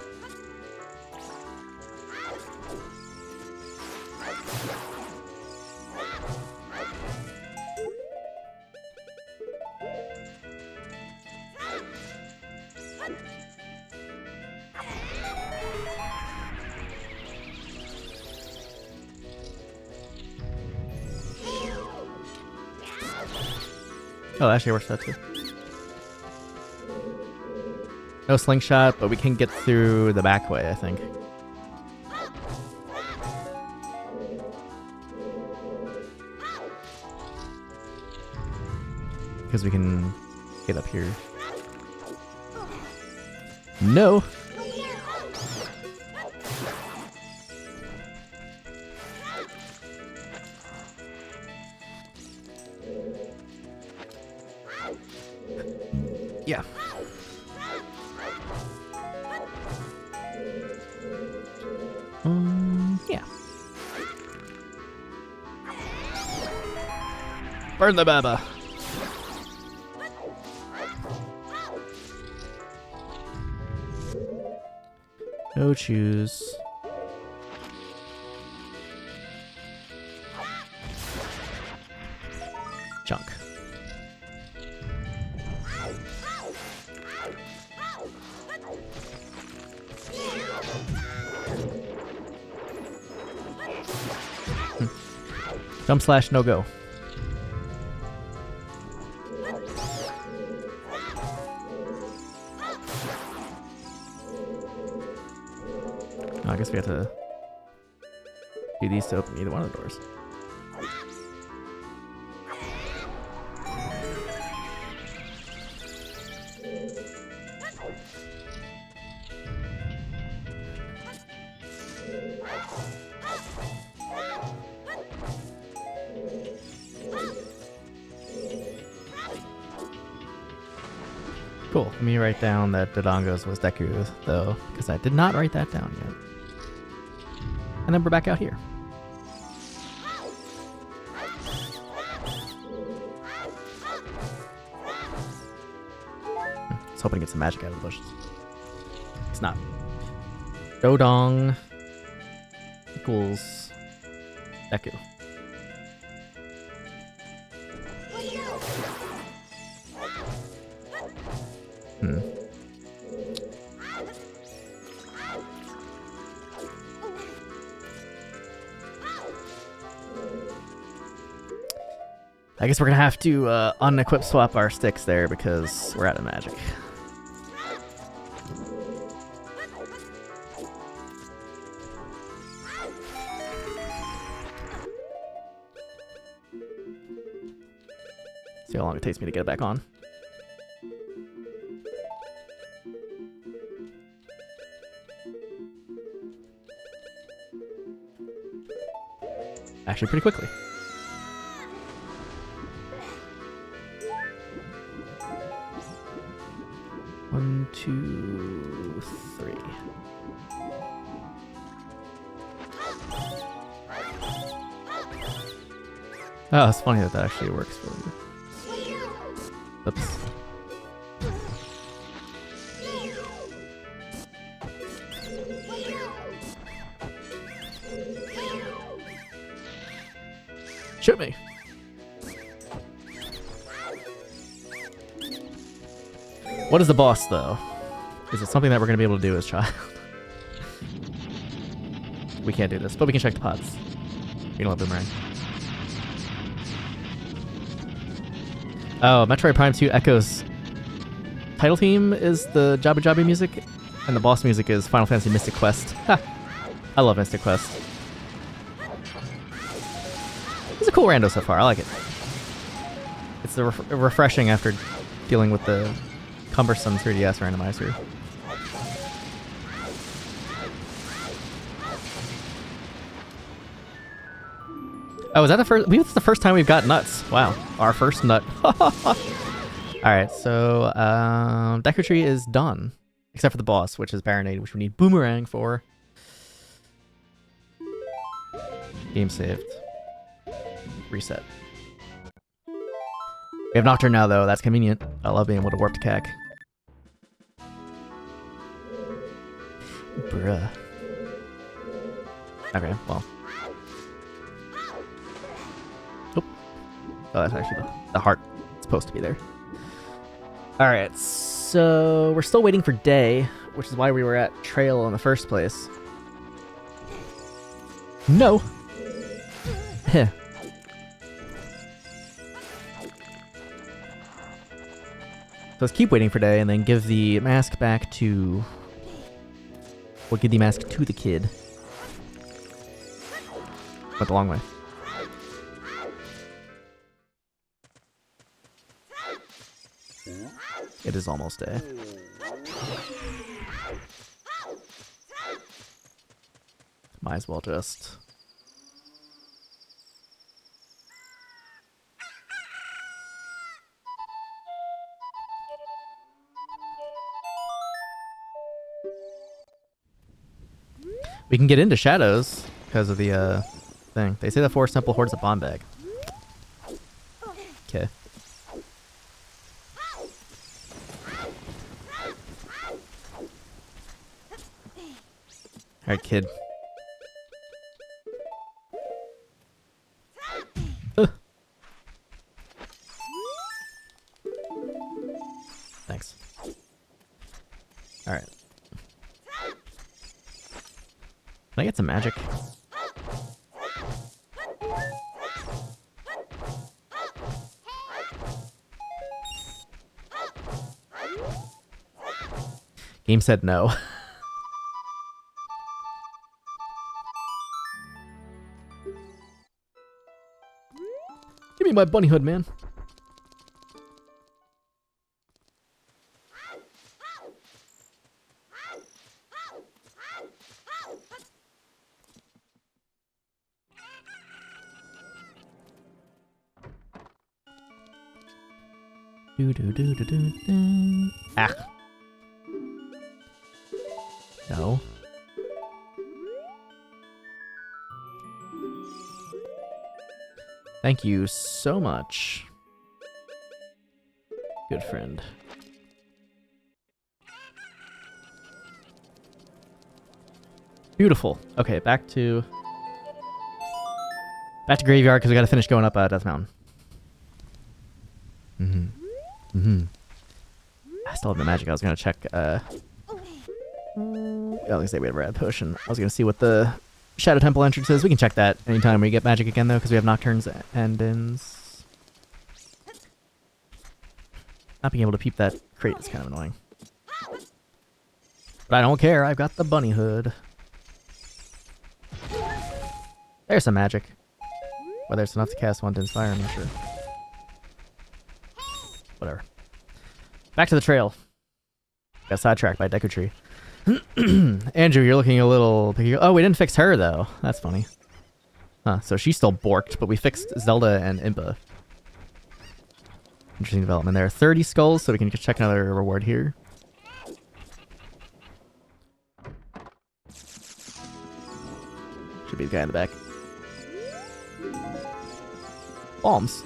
Oh, that actually works out too. No slingshot, but we can get through the back way, I think. Because we can get up here. No! Yeah. Yeah. Burn the baba. No choose. Junk. Jump slash no go. I guess we have to do these to open either one of the doors. Cool. Let me write down that Dodongo's was Deku, though, because I did not write that down yet. And then we're back out here. I was hoping to get some magic out of the bushes. It's not. Dodong equals Deku. I guess we're gonna have to unequip swap our sticks there because we're out of magic. See how long it takes me to get it back on. Actually, pretty quickly. One, two, three. Oh, it's funny that that actually works for me. Oops. Shoot me. What is the boss, though? Is it something that we're going to be able to do as child? We can't do this, but we can check the pods. You don't have Boomerang. Oh, Metroid Prime 2 Echo's title theme is the Jabu Jabu music, and the boss music is Final Fantasy Mystic Quest. Ha! I love Mystic Quest. It's a cool rando so far, I like it. It's refreshing after dealing with the cumbersome 3DS randomizer. Oh, is that the first? I believe it's the first time we've got nuts. Wow, our first nut. Alright, so Deku Tree is done. Except for the boss, which is Baronade, which we need Boomerang for. Game saved. Reset. We have Nocturne now, though. That's convenient. I love being able to warp to Kek. Bruh. Okay, well. Oh, that's actually the heart. It's supposed to be there. Alright, so we're still waiting for day, which is why we were at Trail in the first place. No! Heh. let's keep waiting for day and then give the mask back to... We'll give the mask to the kid. Went the long way. It is almost day. Might as well just... We can get into shadows because of the thing. They say the Forest Temple hoards a bomb bag. Okay. Alright, kid. Thanks. Alright. Can I get some magic? Game said no. Give me my bunny hood, man. Ah. No. Thank you so much. Good friend. Beautiful. Okay, back to graveyard because we got to finish going up Death Mountain. I still have no magic. I was gonna check. I was gonna say we have a red potion. I was gonna see what the Shadow Temple entrance is. We can check that anytime we get magic again though, because we have Nocturnes and ends. Not being able to peep that crate is kind of annoying. But I don't care. I've got the bunny hood. There's some magic. Whether it's enough to cast one to inspire, I'm not sure. Whatever. Back to the trail. Got sidetracked by Deku Tree. Andrew, you're looking a little picky. Oh, we didn't fix her, though. That's funny. Huh, so she's still borked, but we fixed Zelda and Impa. Interesting development there. 30 skulls, so we can check another reward here. Should be the guy in the back. Bombs.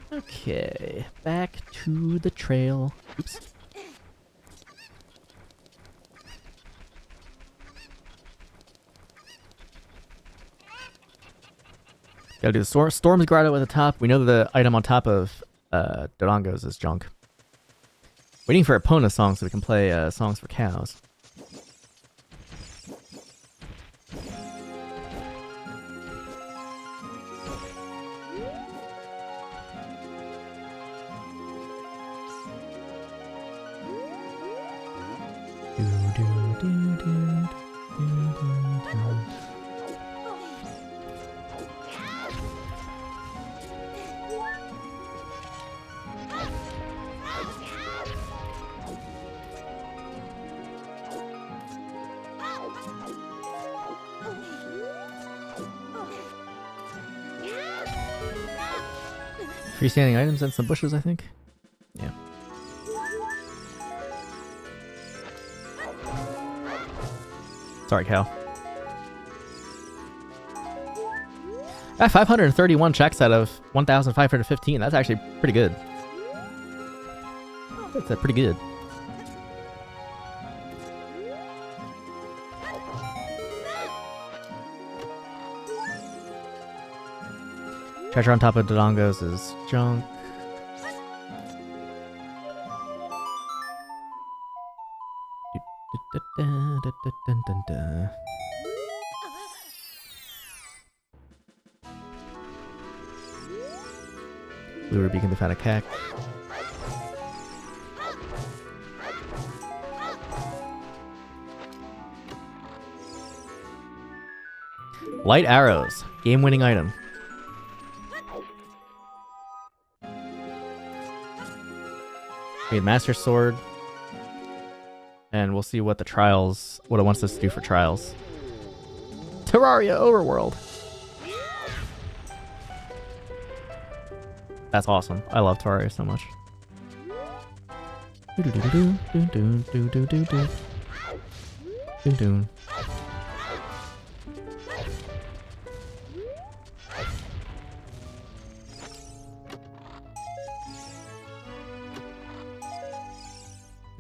Okay, back to the trail. Oops. Gotta do the Storm's Grotto at the top. We know the item on top of Dodongos is junk. Waiting for Epona song so we can play songs for cows. Freestanding items and some bushes, I think. Yeah. Sorry, cow. 531 checks out of 1,515. That's actually pretty good. That's pretty good. Treasure on top of Dodongos is junk. Blue ruby can be found at Cack. Light arrows. Game-winning item. Okay, Master Sword. And we'll see what the trials, what it wants us to do for trials. Terraria Overworld. That's awesome. I love Terraria so much.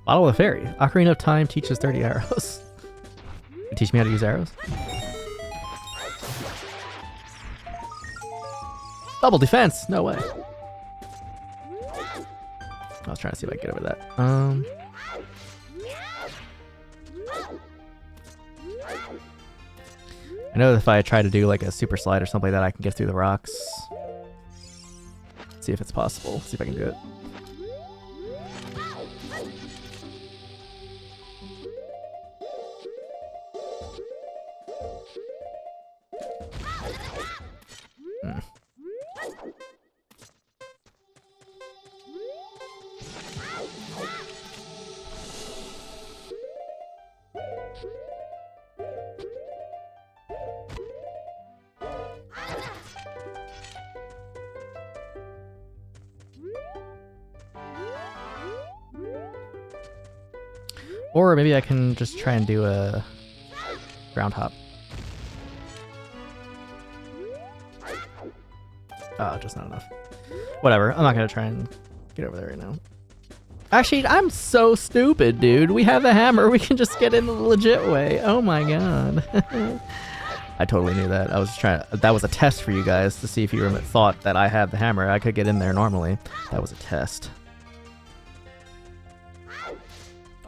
Bottle of the Fairy. Ocarina of Time teaches 30 arrows. Teach me how to use arrows? Double defense! No way. I was trying to see if I could get over that. I know that if I try to do like a super slide or something like that, I can get through the rocks. See if it's possible. See if I can do it. Or maybe I can just try and do a ground hop. Oh, just not enough. Whatever, I'm not gonna try and get over there right now. Actually, I'm so stupid, dude. We have the hammer, we can just get in the legit way. Oh my god. I totally knew that. I was trying to, that was a test for you guys to see if you thought that I had the hammer. I could get in there normally. That was a test.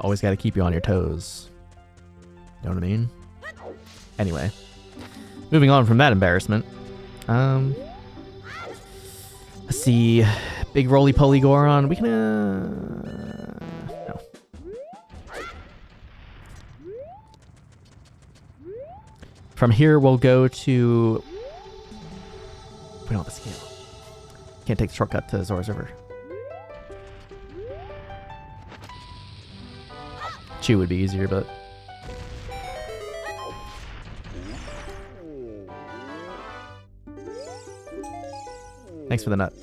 Always got to keep you on your toes. You know what I mean? Anyway, moving on from that embarrassment. Let's see. Big roly-poly Goron. We can, no. From here, we'll go to... We don't have the scale. Can't take the shortcut to Zora's River. Chew would be easier, but... Thanks for the nut.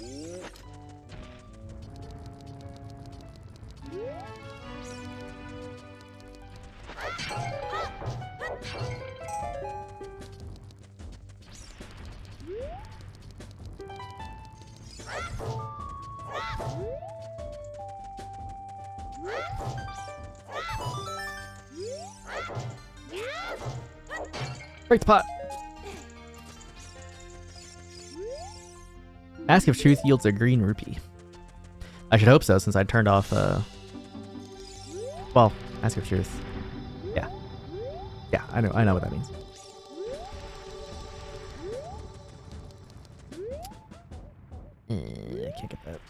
Break the pot! Ask if truth yields a green rupee. I should hope so, since I turned off, well, ask if truth. Yeah. Yeah, I know what that means. I can't get that.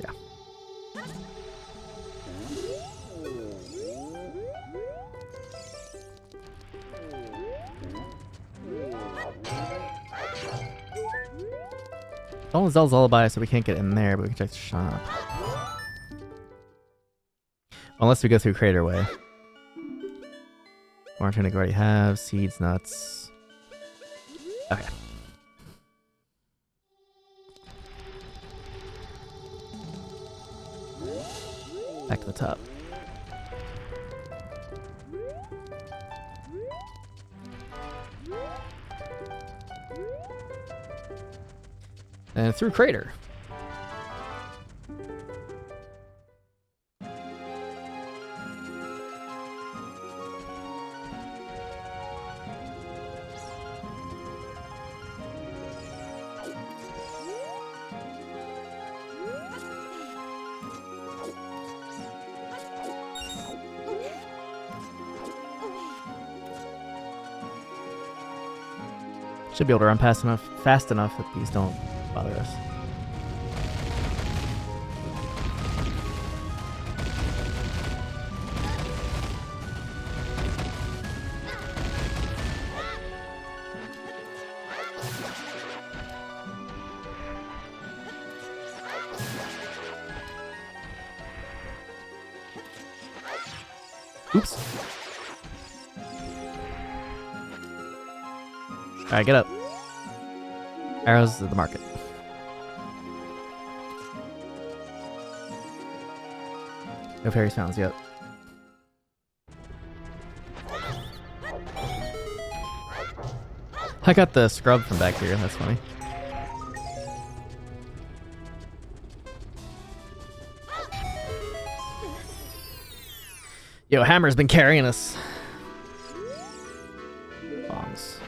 Yeah. Don't Zel's Lullaby, so we can't get in there, but we can check the shop. Unless we go through Crater Way. Orange Tunic we already have. Seeds, nuts. Okay. Back to the top. And through Crater. Should be able to run fast enough that these don't bother us. Oops. Alright, get up. Arrows at the market. No fairies fountains yet. I got the scrub from back here, that's funny. Yo, Hammer's been carrying us. Bombs.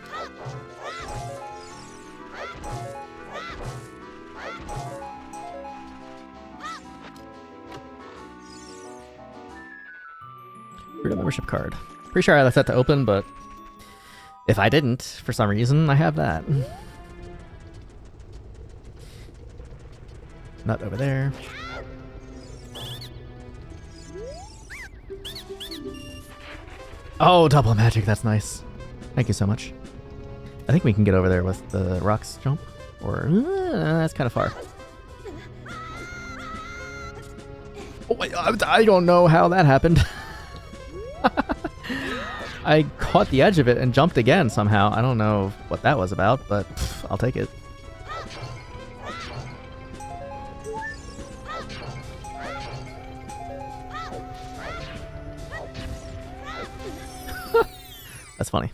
Freedom membership card. Pretty sure I left that to open, but if I didn't, for some reason, I have that. Nut over there. Oh, double magic, that's nice. Thank you so much. I think we can get over there with the rocks jump, or that's kind of far. Oh my God, I don't know how that happened. I caught the edge of it and jumped again somehow. I don't know what that was about, but I'll take it. That's funny.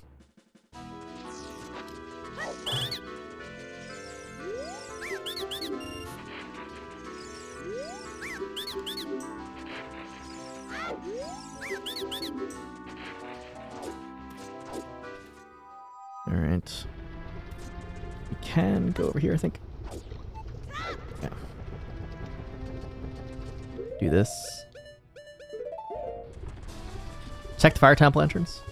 All right. We can go over here, I think. Yeah. Do this. Check the fire temple entrance.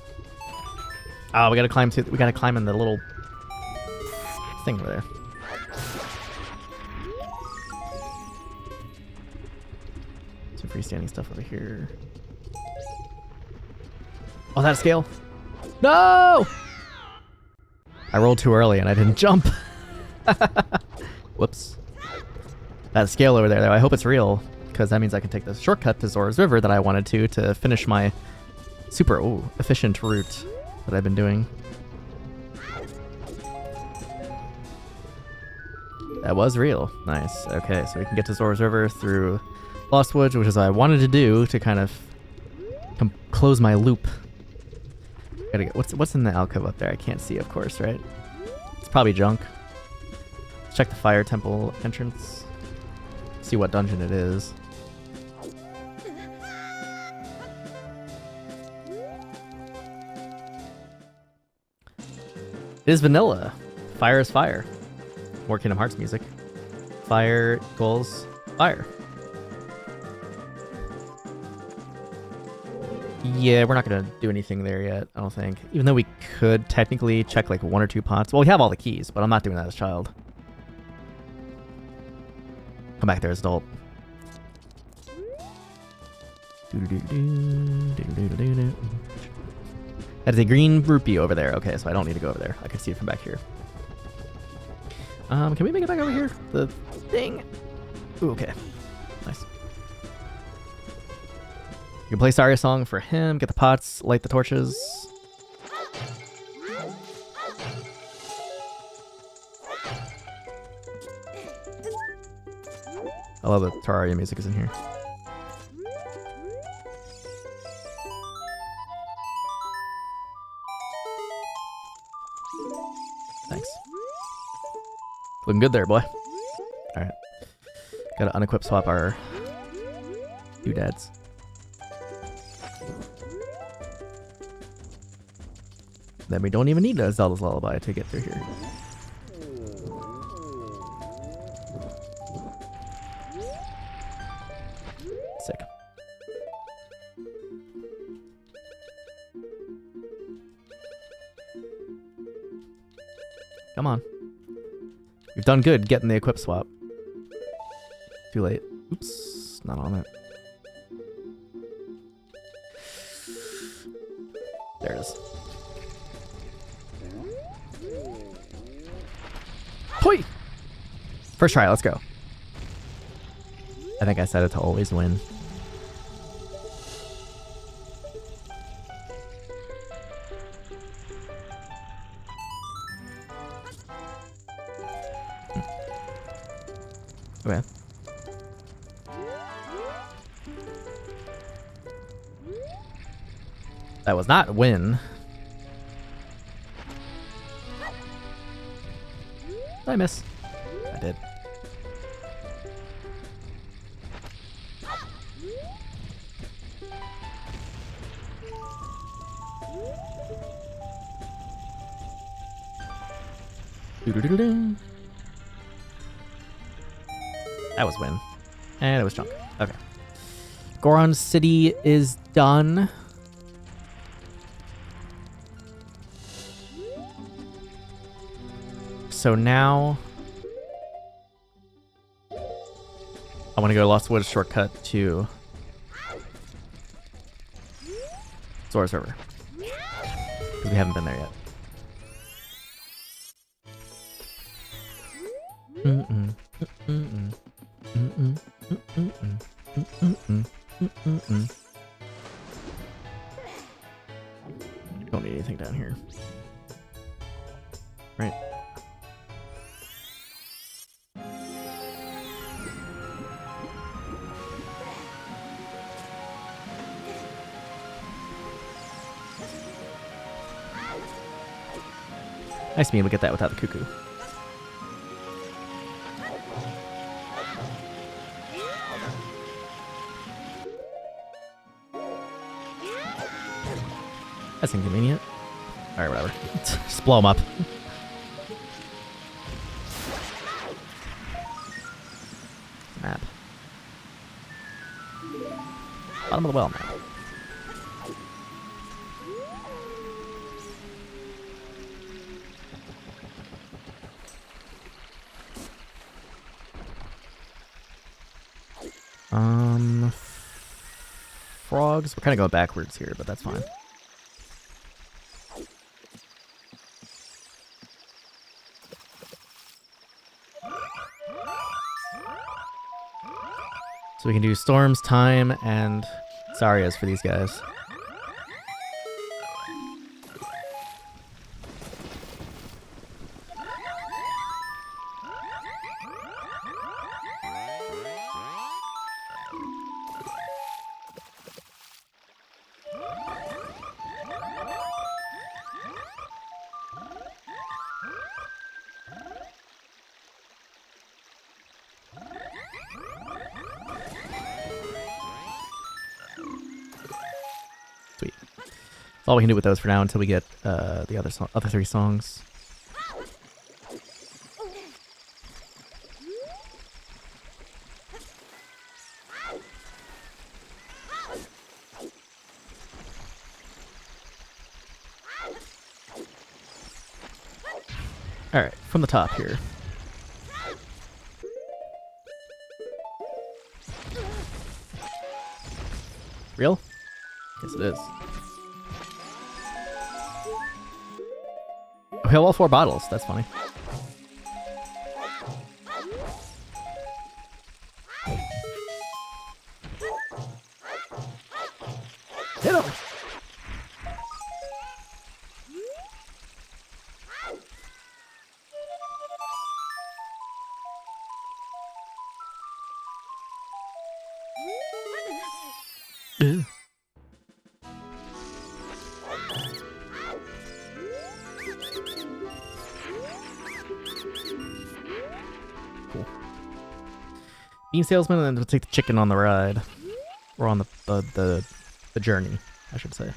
Oh, we gotta climb to. We gotta climb in the little thing over there. Some freestanding stuff over here. Oh, that scale? No! I rolled too early and I didn't jump. Whoops. That scale over there, though, I hope it's real, because that means I can take the shortcut to Zora's River that I wanted to finish my super efficient route that I've been doing. That was real. Nice. Okay, so we can get to Zora's River through Lost Woods, which is what I wanted to do to kind of close my loop. Gotta get, what's in the alcove up there? I can't see, of course, right? It's probably junk. Let's check the fire temple entrance. See what dungeon it is. It is vanilla. Fire is fire. More Kingdom Hearts music. Fire equals fire. Yeah, we're not going to do anything there yet, I don't think. Even though we could technically check like 1 or 2 pots. Well, we have all the keys, but I'm not doing that as child. Come back there as adult. That is a green rupee over there. Okay, so I don't need to go over there. I can see it from back here. Can we make it back over here? The thing. Ooh, okay. Nice. You can play Saria song for him, get the pots, light the torches. I love that Terraria music is in here. Thanks. Looking good there, boy. Alright. Gotta unequip swap our doodads. Then we don't even need a Zelda's Lullaby to get through here. Sick. Come on. We've done good getting the equip swap. Too late. Oops, not on it. There it is. Hoi! First try, let's go. I think I set it to always win. Okay. That was not win. Did I miss? I did. That was win. And it was junk. Okay. Goron City is done. So now I want to go to Lost Woods shortcut to Zora's River. Because we haven't been there yet. Don't need anything down here. Right. Nice being able to get that without the cuckoo. That's inconvenient. Alright, whatever. Just blow them up. Map. Bottom of the well map. Frogs. We're kind of going backwards here, but that's fine. So we can do Storms, Time, and Sarias for these guys. Sweet. That's all we can do with those for now until we get the other three songs. Alright, from the top here. Real? Yes, it is. We have all 4 bottles. That's funny. Hit him! Ew. Cool. Bean salesman, and then we'll take the chicken on the ride, or on the journey, I should say.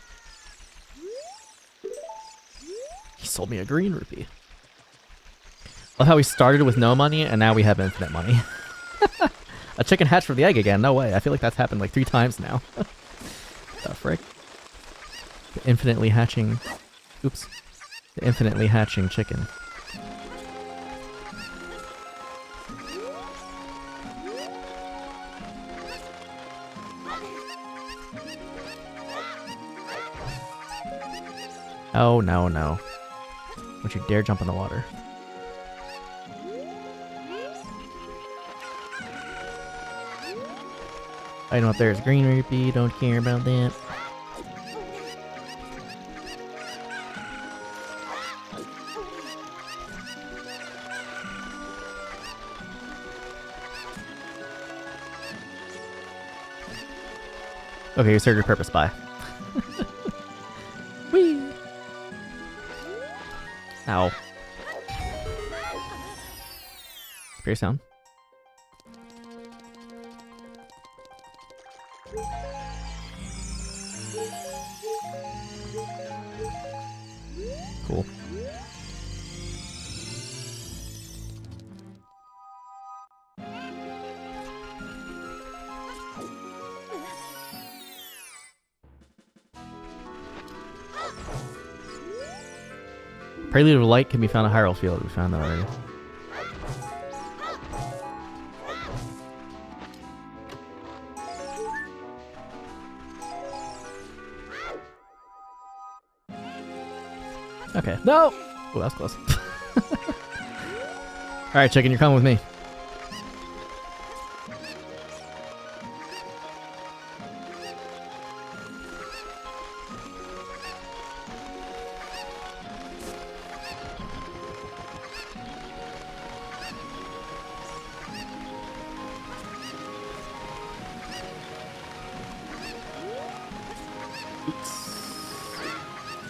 He sold me a green rupee. Love how we started with no money and now we have infinite money. A chicken hatched from the egg again. No way. I feel like that's happened like 3 times now. The frick? The infinitely hatching... Oops. The infinitely hatching chicken. Oh, no, no. Don't you dare jump in the water. Item up there is green rupee. Don't care about that. Okay, you served your purpose. Bye. Whee! Ow. Very sound. Cool. Prelude of Light can be found at Hyrule Field. We found that already. Okay. No! Oh, that was close. Alright, chicken, you're coming with me.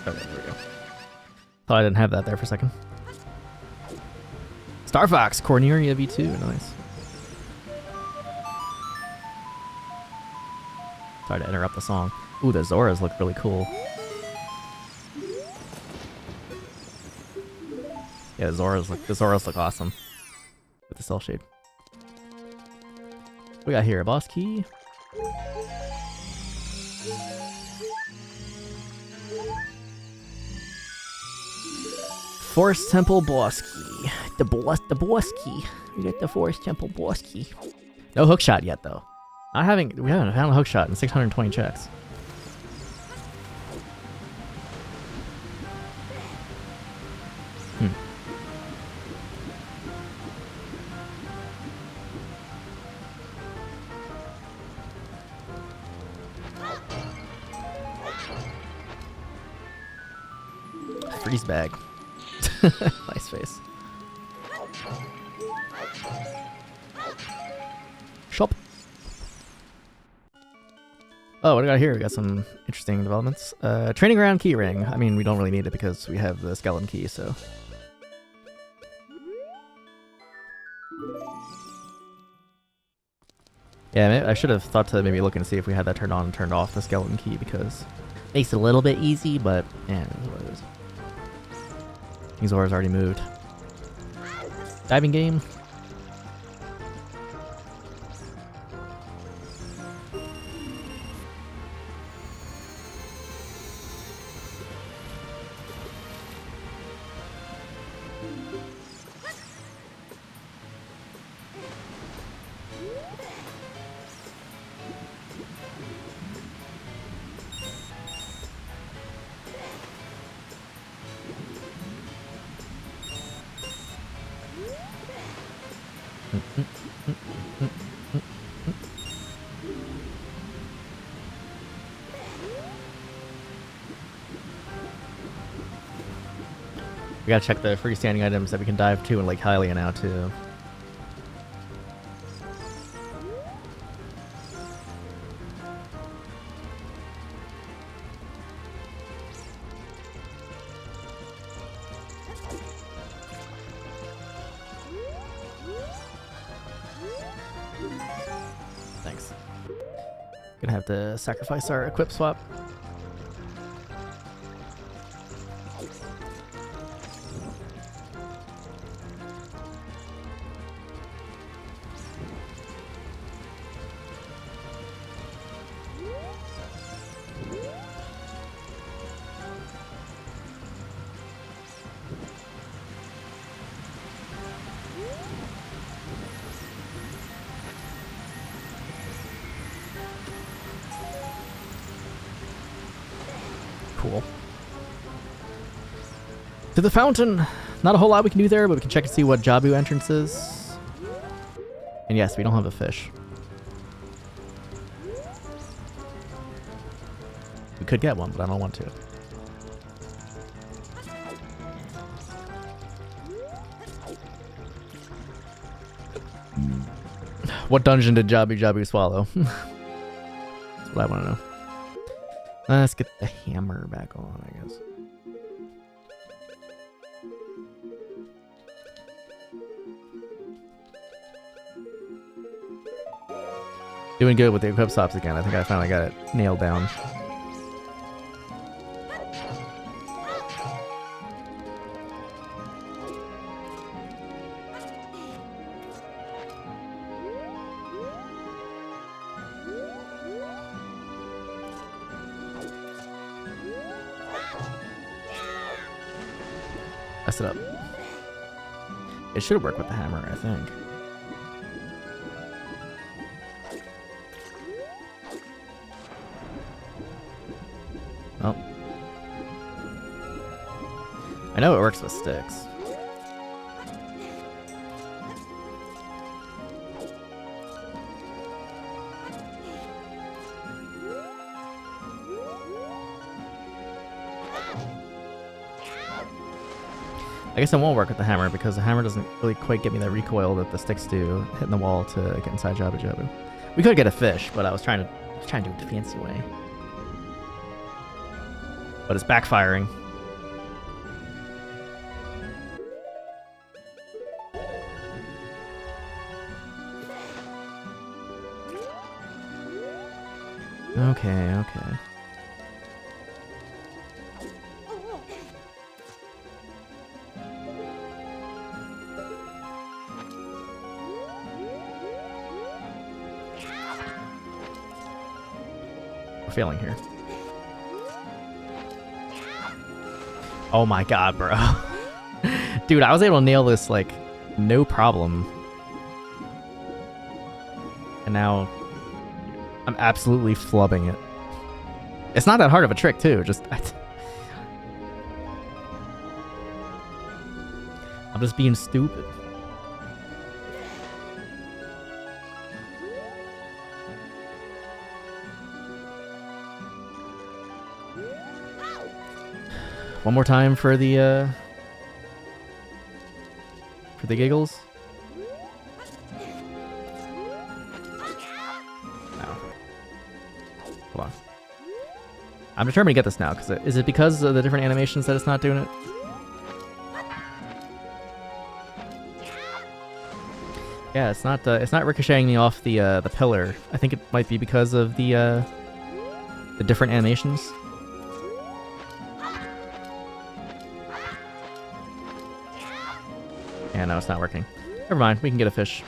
Okay, there we go. Thought I didn't have that there for a second. Star Fox, Corneria V2, nice. Sorry to interrupt the song. Ooh, the Zoras look really cool. Yeah, the Zoras look awesome with the Cel-Shade. What we got here? A boss key. Forest Temple boss key. The boss key. We get the Forest Temple boss key. No hookshot yet though. We haven't found a hookshot in 620 checks. Freeze bag. Nice face. Shop. Oh, what do we got here? We got some interesting developments. Training ground key ring. I mean, we don't really need it because we have the skeleton key, so. Yeah, I should have thought to maybe look and see if we had that turned on and turned off, the skeleton key, because it makes it a little bit easy, but yeah, that's what it is. These ores already moved. Diving game. We gotta check the freestanding items that we can dive to in Lake Hylia now too. Thanks. Gonna have to sacrifice our equip swap. To the fountain! Not a whole lot we can do there, but we can check and see what Jabu entrance is. And yes, we don't have a fish. We could get one, but I don't want to. What dungeon did Jabu swallow? That's what I want to know. Let's get the hammer back on, I guess. Doing good with the equip stops again. I think I finally got it nailed down. Mess it up. It should work with the hammer, I think. Oh. I know it works with sticks. I guess it won't work with the hammer because the hammer doesn't really quite get me that recoil that the sticks do, hitting the wall to get inside Jabu Jabu. We could get a fish, but I was trying to do it the fancy way. But it's backfiring. Okay. We're failing here. Oh my god, bro. Dude, I was able to nail this, like, no problem. And now I'm absolutely flubbing it. It's not that hard of a trick, too. Just... I'm just being stupid. One more time for the giggles. No. Hold on. I'm determined to get this now. Is it because of the different animations that it's not doing it? Yeah, it's not ricocheting me off the pillar. I think it might be because of the different animations. Yeah, no, it's not working. Never mind, we can get a fish.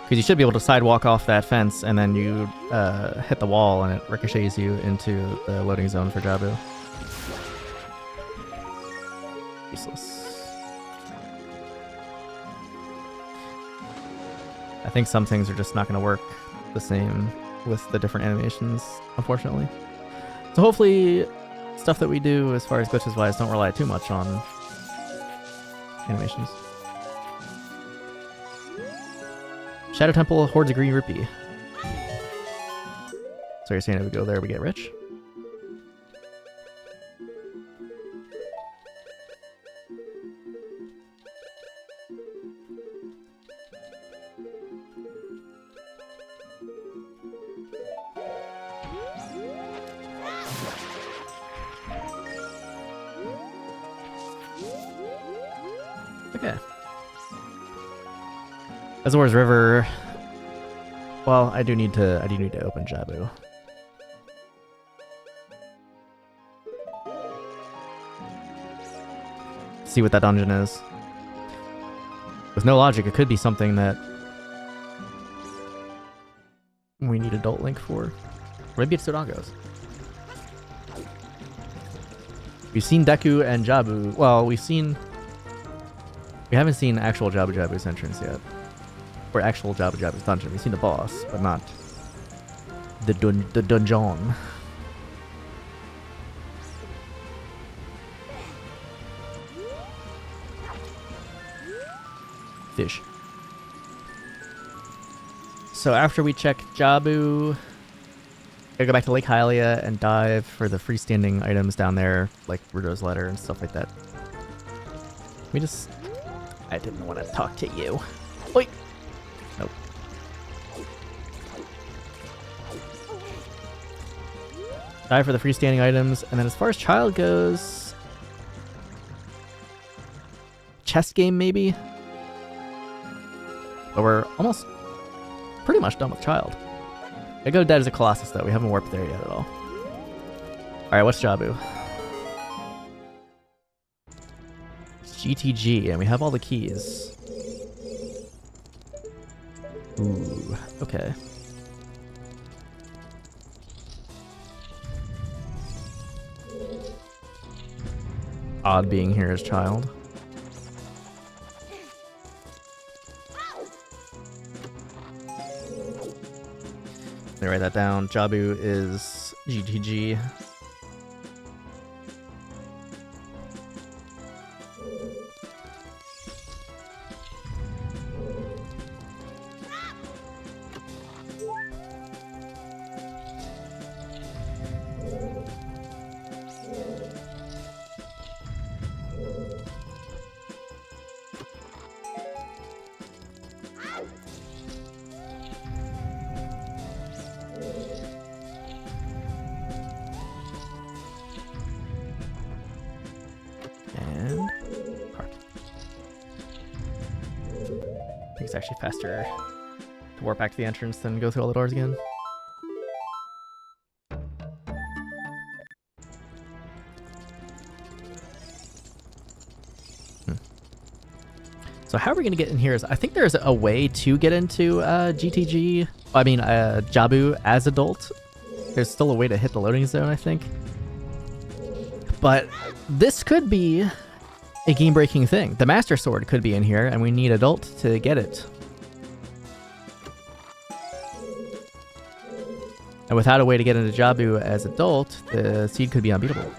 Because you should be able to sidewalk off that fence, and then you hit the wall, and it ricochets you into the loading zone for Jabu. Useless. I think some things are just not going to work the same with the different animations, unfortunately. So hopefully, stuff that we do as far as glitches wise don't rely too much on animations. Shadow Temple hoards a green rupee. So you're saying if we go there we get rich? Okay. Azor's River. Well, I do need to open Jabu. See what that dungeon is. With no logic, it could be something that we need Adult Link for. Maybe it's Dodongos. We've seen Deku and Jabu. Well, we haven't seen actual Jabu Jabu's entrance yet. Or actual Jabu Jabu's dungeon. We've seen the boss, but not the dungeon. Fish. So after we check Jabu, gotta go back to Lake Hylia and dive for the freestanding items down there, like Rudo's letter and stuff like that. I didn't want to talk to you. Oi! Nope. Dive for the freestanding items, and then as far as Child goes, chess game maybe? But we're almost pretty much done with Child. I go dead as a Colossus though, we haven't warped there yet at all. Alright, what's Jabu? GTG, and we have all the keys. Ooh, okay. Odd being here as Child. Let me write that down. Jabu is GTG. It's actually faster to warp back to the entrance than go through all the doors again. So how are we going to get in here? I think there's a way to get into GTG. I mean, Jabu as adult. There's still a way to hit the loading zone, I think. But this could be a game-breaking thing. The Master Sword could be in here, and we need adult to get it. And without a way to get into Jabu as adult, the seed could be unbeatable.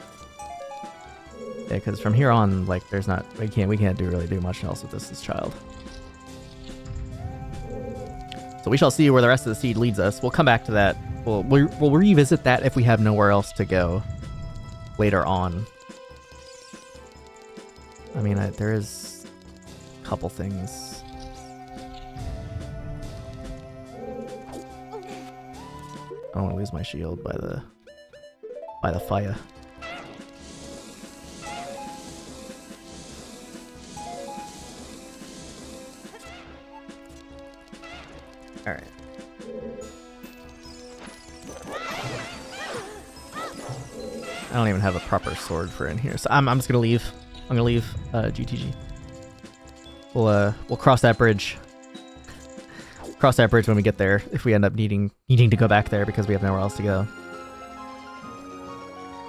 Yeah, because from here on, like, there's not we can't really do much else with this Child. So we shall see where the rest of the seed leads us. We'll come back to that. We'll revisit that if we have nowhere else to go later on. I mean, there is a couple things. I don't want to lose my shield by the fire. All right. I don't even have a proper sword for in here, so I'm just gonna leave. I'm gonna leave GTG. We'll cross that bridge. Cross that bridge when we get there. If we end up needing to go back there because we have nowhere else to go.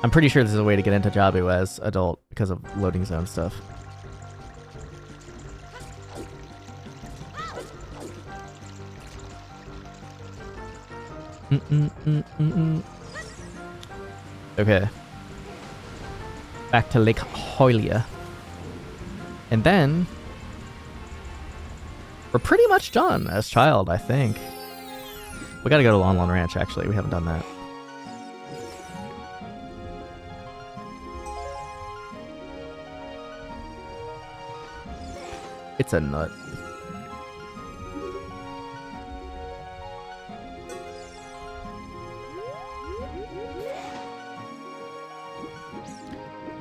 I'm pretty sure there's a way to get into Jabu as adult because of loading zone stuff. Okay. Back to Lake Hylia. And then we're pretty much done as Child, I think. We gotta go to Lon Lon Ranch, actually. We haven't done that. It's a nut.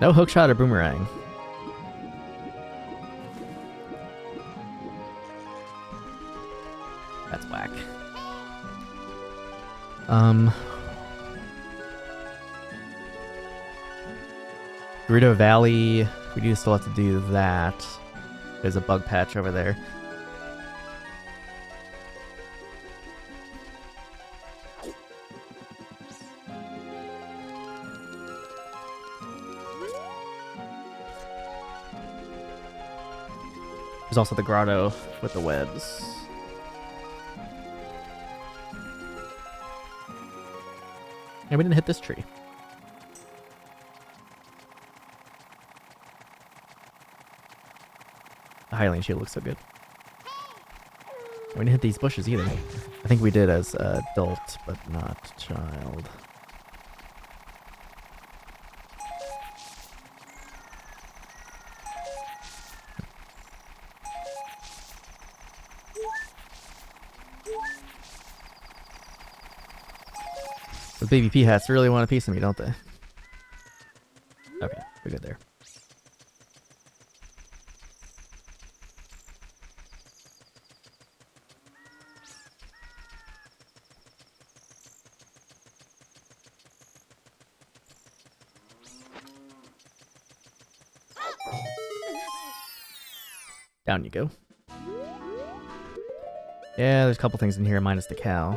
No hookshot or boomerang. That's whack. Gerudo Valley. We do still have to do that. There's a bug patch over there. There's also the grotto with the webs. And we didn't hit this tree. The Hylian shield looks so good. We didn't hit these bushes either. I think we did as adult, but not child. The baby pea hats really want a piece of me, don't they? Okay, we're good there. Down you go. Yeah, there's a couple things in here minus the cow.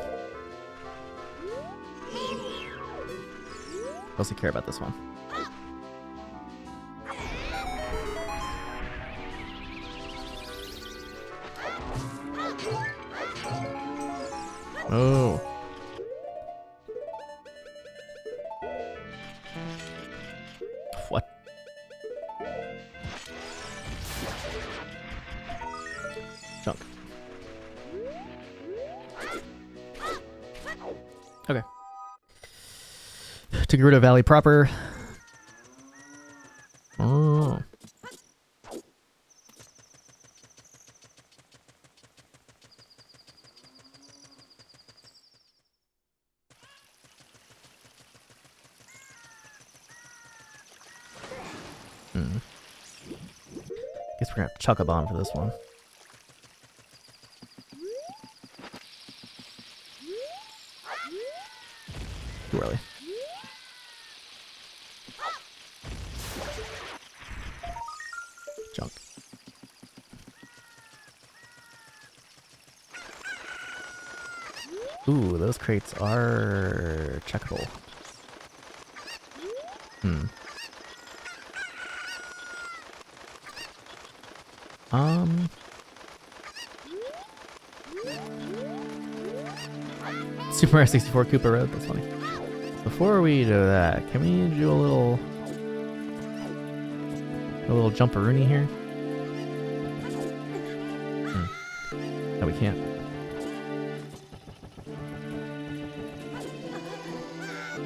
Mostly care about this one. Oh. What? Junk. Okay. To Gerudo Valley proper. Oh. Guess we're gonna have to chuck a bomb for this one. Too early. Junk. Ooh, those crates are checkable. Super Mario 64 Koopa Road, that's funny. Before we do that, can we do a little jumperoonie here? No, we can't.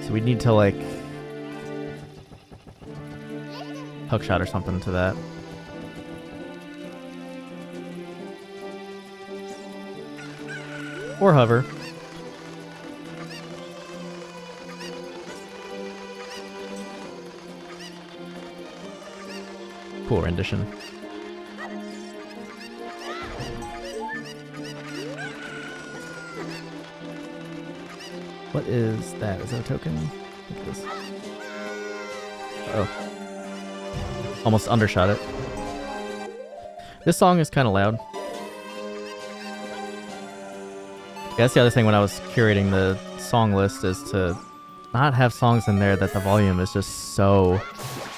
So we need to like hook shot or something to that. Or hover. Cool rendition. What is that? Is that a token? I think it is. Oh. Almost undershot it. This song is kind of loud. Yeah, that's the other thing when I was curating the song list is to not have songs in there that the volume is just so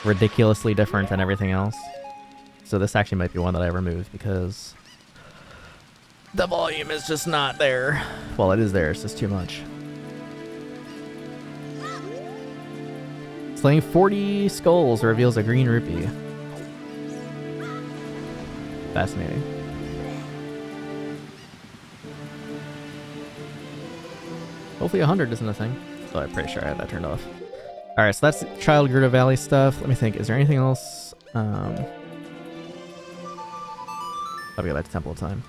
ridiculously different than everything else. So this actually might be one that I remove because the volume is just not there. Well, it is there, it's just too much. Slaying 40 skulls reveals a green rupee. Fascinating. Hopefully 100 isn't a thing. Oh, I'm pretty sure I had that turned off. Alright, so that's Child Gerudo Valley stuff. Let me think, is there anything else? I'll go back to Temple of Time.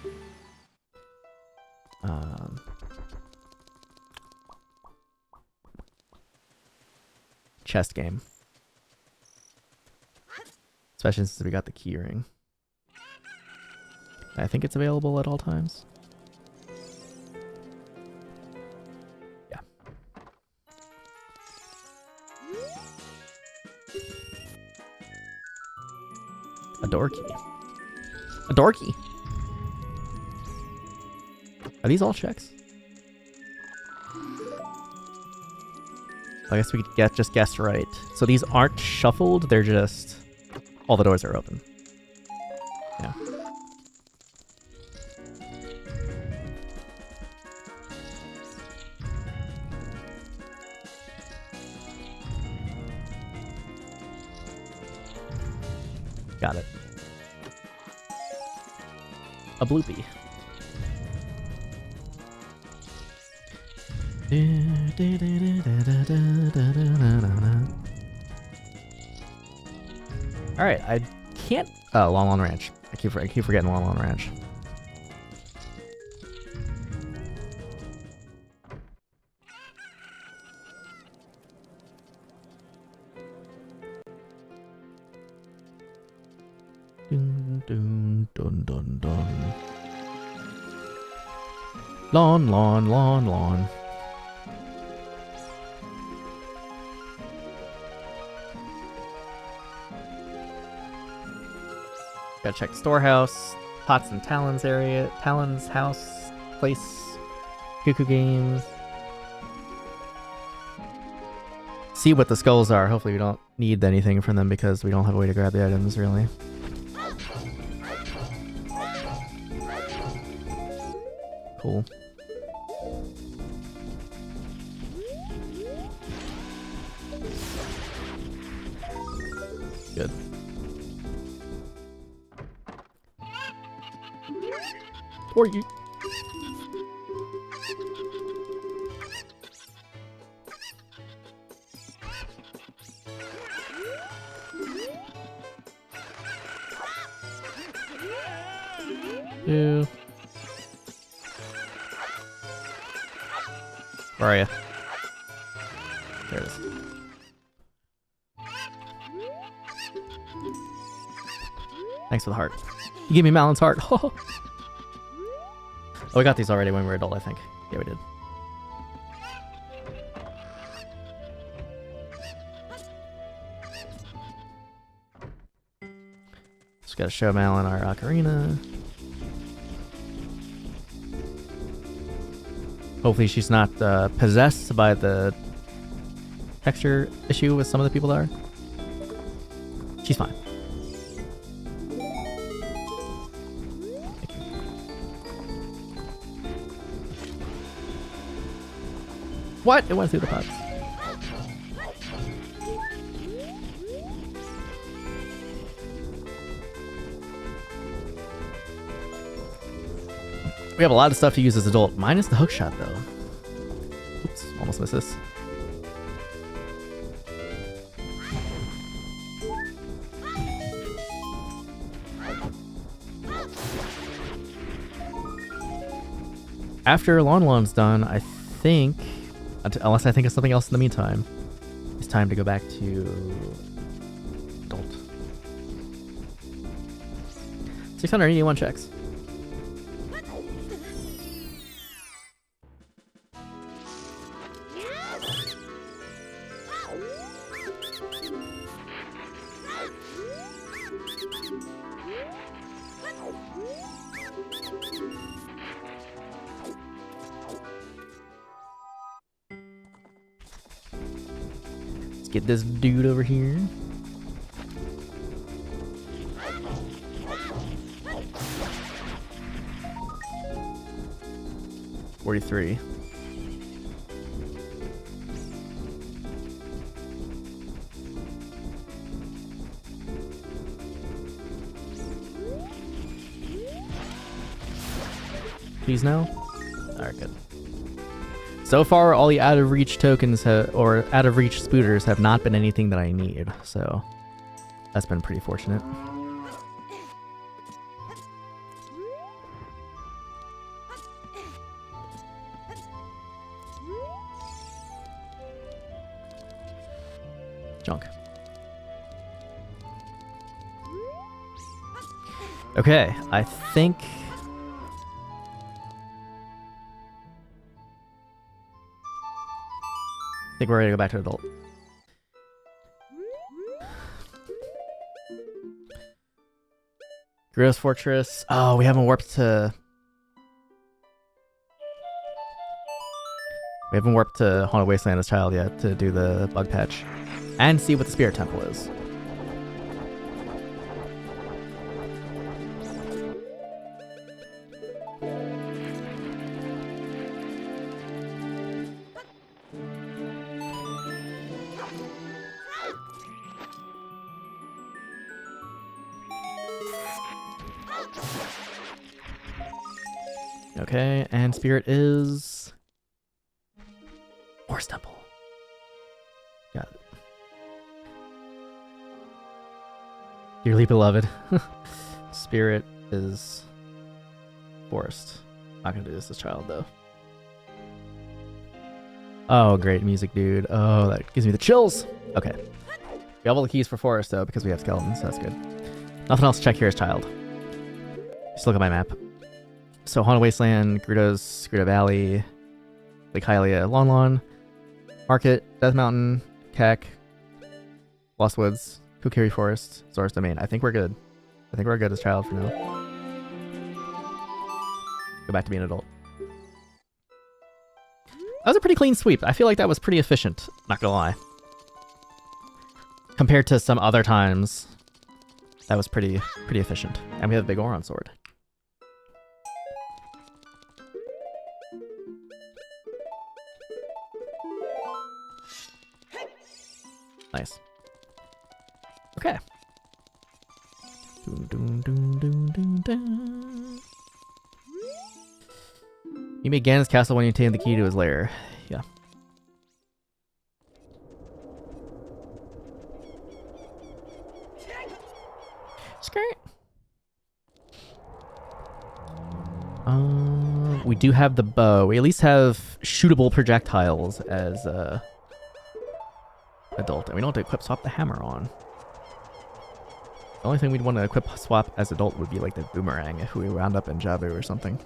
Chest game. Especially since we got the key ring. I think it's available at all times. Yeah. A door key. A door key. Are these all checks? I guess we could just guess right. So these aren't shuffled, they're just... all the doors are open. Yeah. Got it. A bloopy. Alright, I can't... Oh, Long Ranch. I keep forgetting Long Ranch. Dun, dun, dun, dun, dun. Lawn. Gotta check the storehouse, Pots and Talons area, Talons house, place, Cuckoo Games. See what the skulls are. Hopefully we don't need anything from them because we don't have a way to grab the items, really. Cool. Good. Or you. Ew. Where are you? There it is. Thanks for the heart. You gave me Malon's heart. Oh, we got these already when we were adult, I think. Yeah, we did. Just gotta show Malon our Ocarina. Hopefully she's not possessed by the texture issue with some of the people there. She's fine. Thank you. What? It went through the pots. We have a lot of stuff to use as adult, minus the hookshot though. Oops, almost missed this. After Lon done, I think, unless I think of something else in the meantime, it's time to go back to adult. 681 checks. Get this dude over here. $43. Please no? Alright, good. So far, all the out-of-reach tokens or out-of-reach spooters have not been anything that I need, so that's been pretty fortunate. Junk. Okay, I think... I think we're ready to go back to adult. Gross Fortress. Oh, we haven't warped to... We haven't warped to Haunted Wasteland as Child yet to do the bug patch. And see what the Spirit Temple is. Okay, and spirit is... Forest Temple. Got it. Dearly beloved. Spirit is... Forest. Not gonna do this as child, though. Oh, great music, dude. Oh, that gives me the chills. Okay. We have all the keys for forest, though, because we have skeletons, so that's good. Nothing else to check here as child. Just look at my map. So, Haunted Wasteland, Gerudo Valley, Lake Hylia, Lon Lon, Market, Death Mountain, Kek, Lost Woods, Kokiri Forest, Zora's Domain. I think we're good. I think we're good as child for now. Go back to being an adult. That was a pretty clean sweep. I feel like that was pretty efficient, not gonna lie. Compared to some other times, that was pretty efficient. And we have a big Oron sword. Nice. Okay. You made Ganon's castle when you obtained the key to his lair. Yeah. Skirt. We do have the bow. We at least have shootable projectiles as adult, and we don't have to equip swap the hammer on. The only thing we'd want to equip swap as adult would be like the boomerang if we wound up in Jabu or something.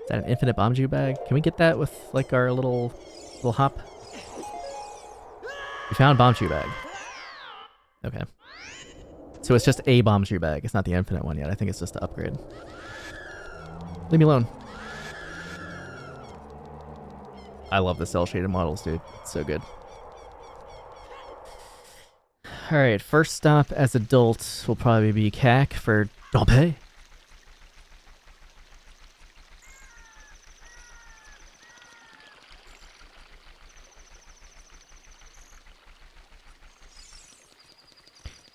Is that an infinite bombju bag? Can we get that with like our little hop? We found bombju bag. Okay. So it's just a bombju bag. It's not the infinite one yet. I think it's just the upgrade. Leave me alone. I love the cel-shaded models, dude. It's so good. Alright, first stop as adult will probably be CAC for Dompe.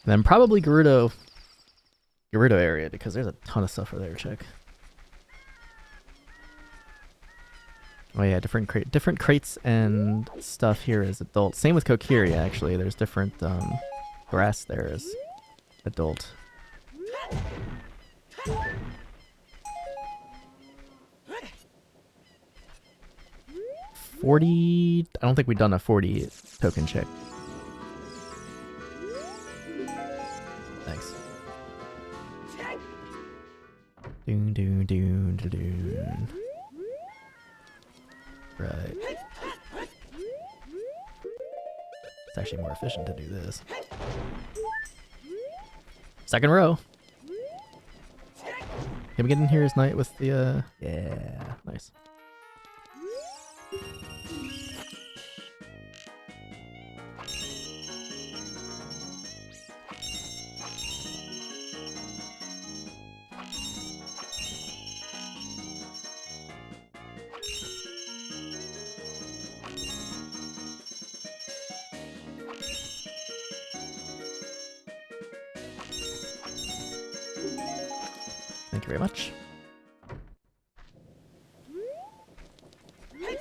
And then probably Gerudo area, because there's a ton of stuff over there to check. Oh yeah, different crates and stuff here as adult. Same with Kokiri, actually. There's different grass there as adult. 40... I don't think we've done a 40 token check. Thanks. Doon doon doon doon doon. Right. It's actually more efficient to do this. Second row. Can we get in here as night with the, yeah, nice. Thank you very much.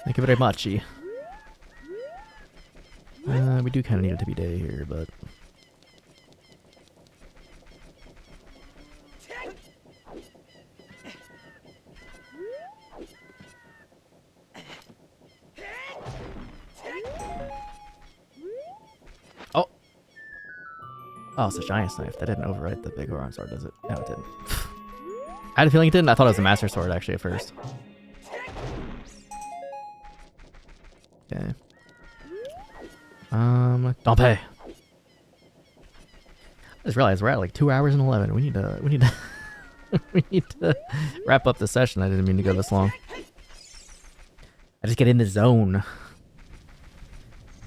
Thank you very much. We do kind of need it to be day here, but... Oh! Oh, it's a giant knife. That didn't overwrite the big Oron sword, does it? No, it didn't. I had a feeling it didn't. I thought it was a master sword, actually, at first. Okay. Don't pay. I just realized we're at like 2 hours and 11. We need to we need to wrap up the session. I didn't mean to go this long. I just get in the zone.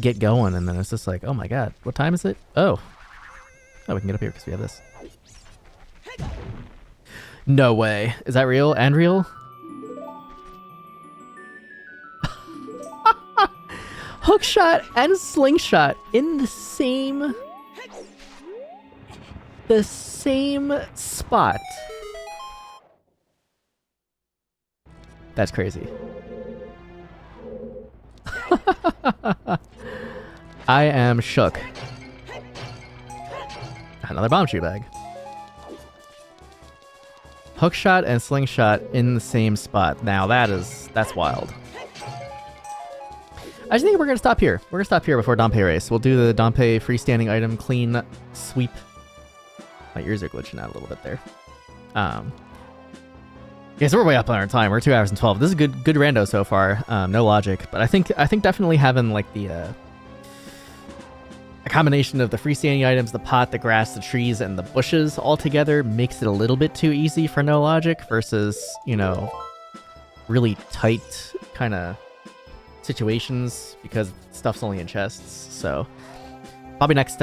Get going, and then it's just like, oh my god, what time is it? Oh. Oh, we can get up here because we have this. No way. Is that real and real? Hookshot and slingshot in the same the same spot. That's crazy. I am shook. Another bomb shoe bag. Hookshot and slingshot in the same spot. Now that's wild. I just think we're gonna stop here. We're gonna stop here before Dompe race. We'll do the Dompe freestanding item clean sweep. My ears are glitching out a little bit there. Yeah, so we're way up on our time. We're 2 hours and 12. This is good rando so far. No logic, but I think definitely having like the a combination of the freestanding items, the pot, the grass, the trees, and the bushes all together makes it a little bit too easy for no logic versus, you know, really tight kind of situations because stuff's only in chests. So probably next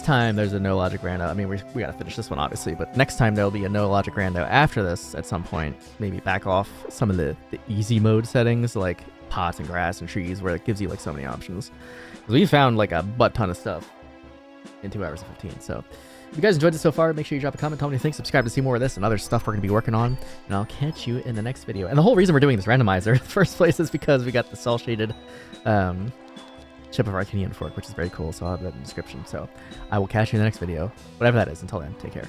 time there's a no logic rando. I mean, we gotta finish this one obviously, but next time there'll be a no logic rando after this at some point. Maybe back off some of the easy mode settings like pots and grass and trees where it gives you like so many options. Because we found like a butt ton of stuff in 2 hours and 15. So if you guys enjoyed this so far, make sure you drop a comment, tell me what you think, subscribe to see more of this and other stuff we're going to be working on, and I'll catch you in the next video. And the whole reason we're doing this randomizer in the first place is because we got the Cel-Shaded chip of Arcanian Fork, which is very cool, so I'll have that in the description. So I will catch you in the next video, whatever that is. Until then, take care.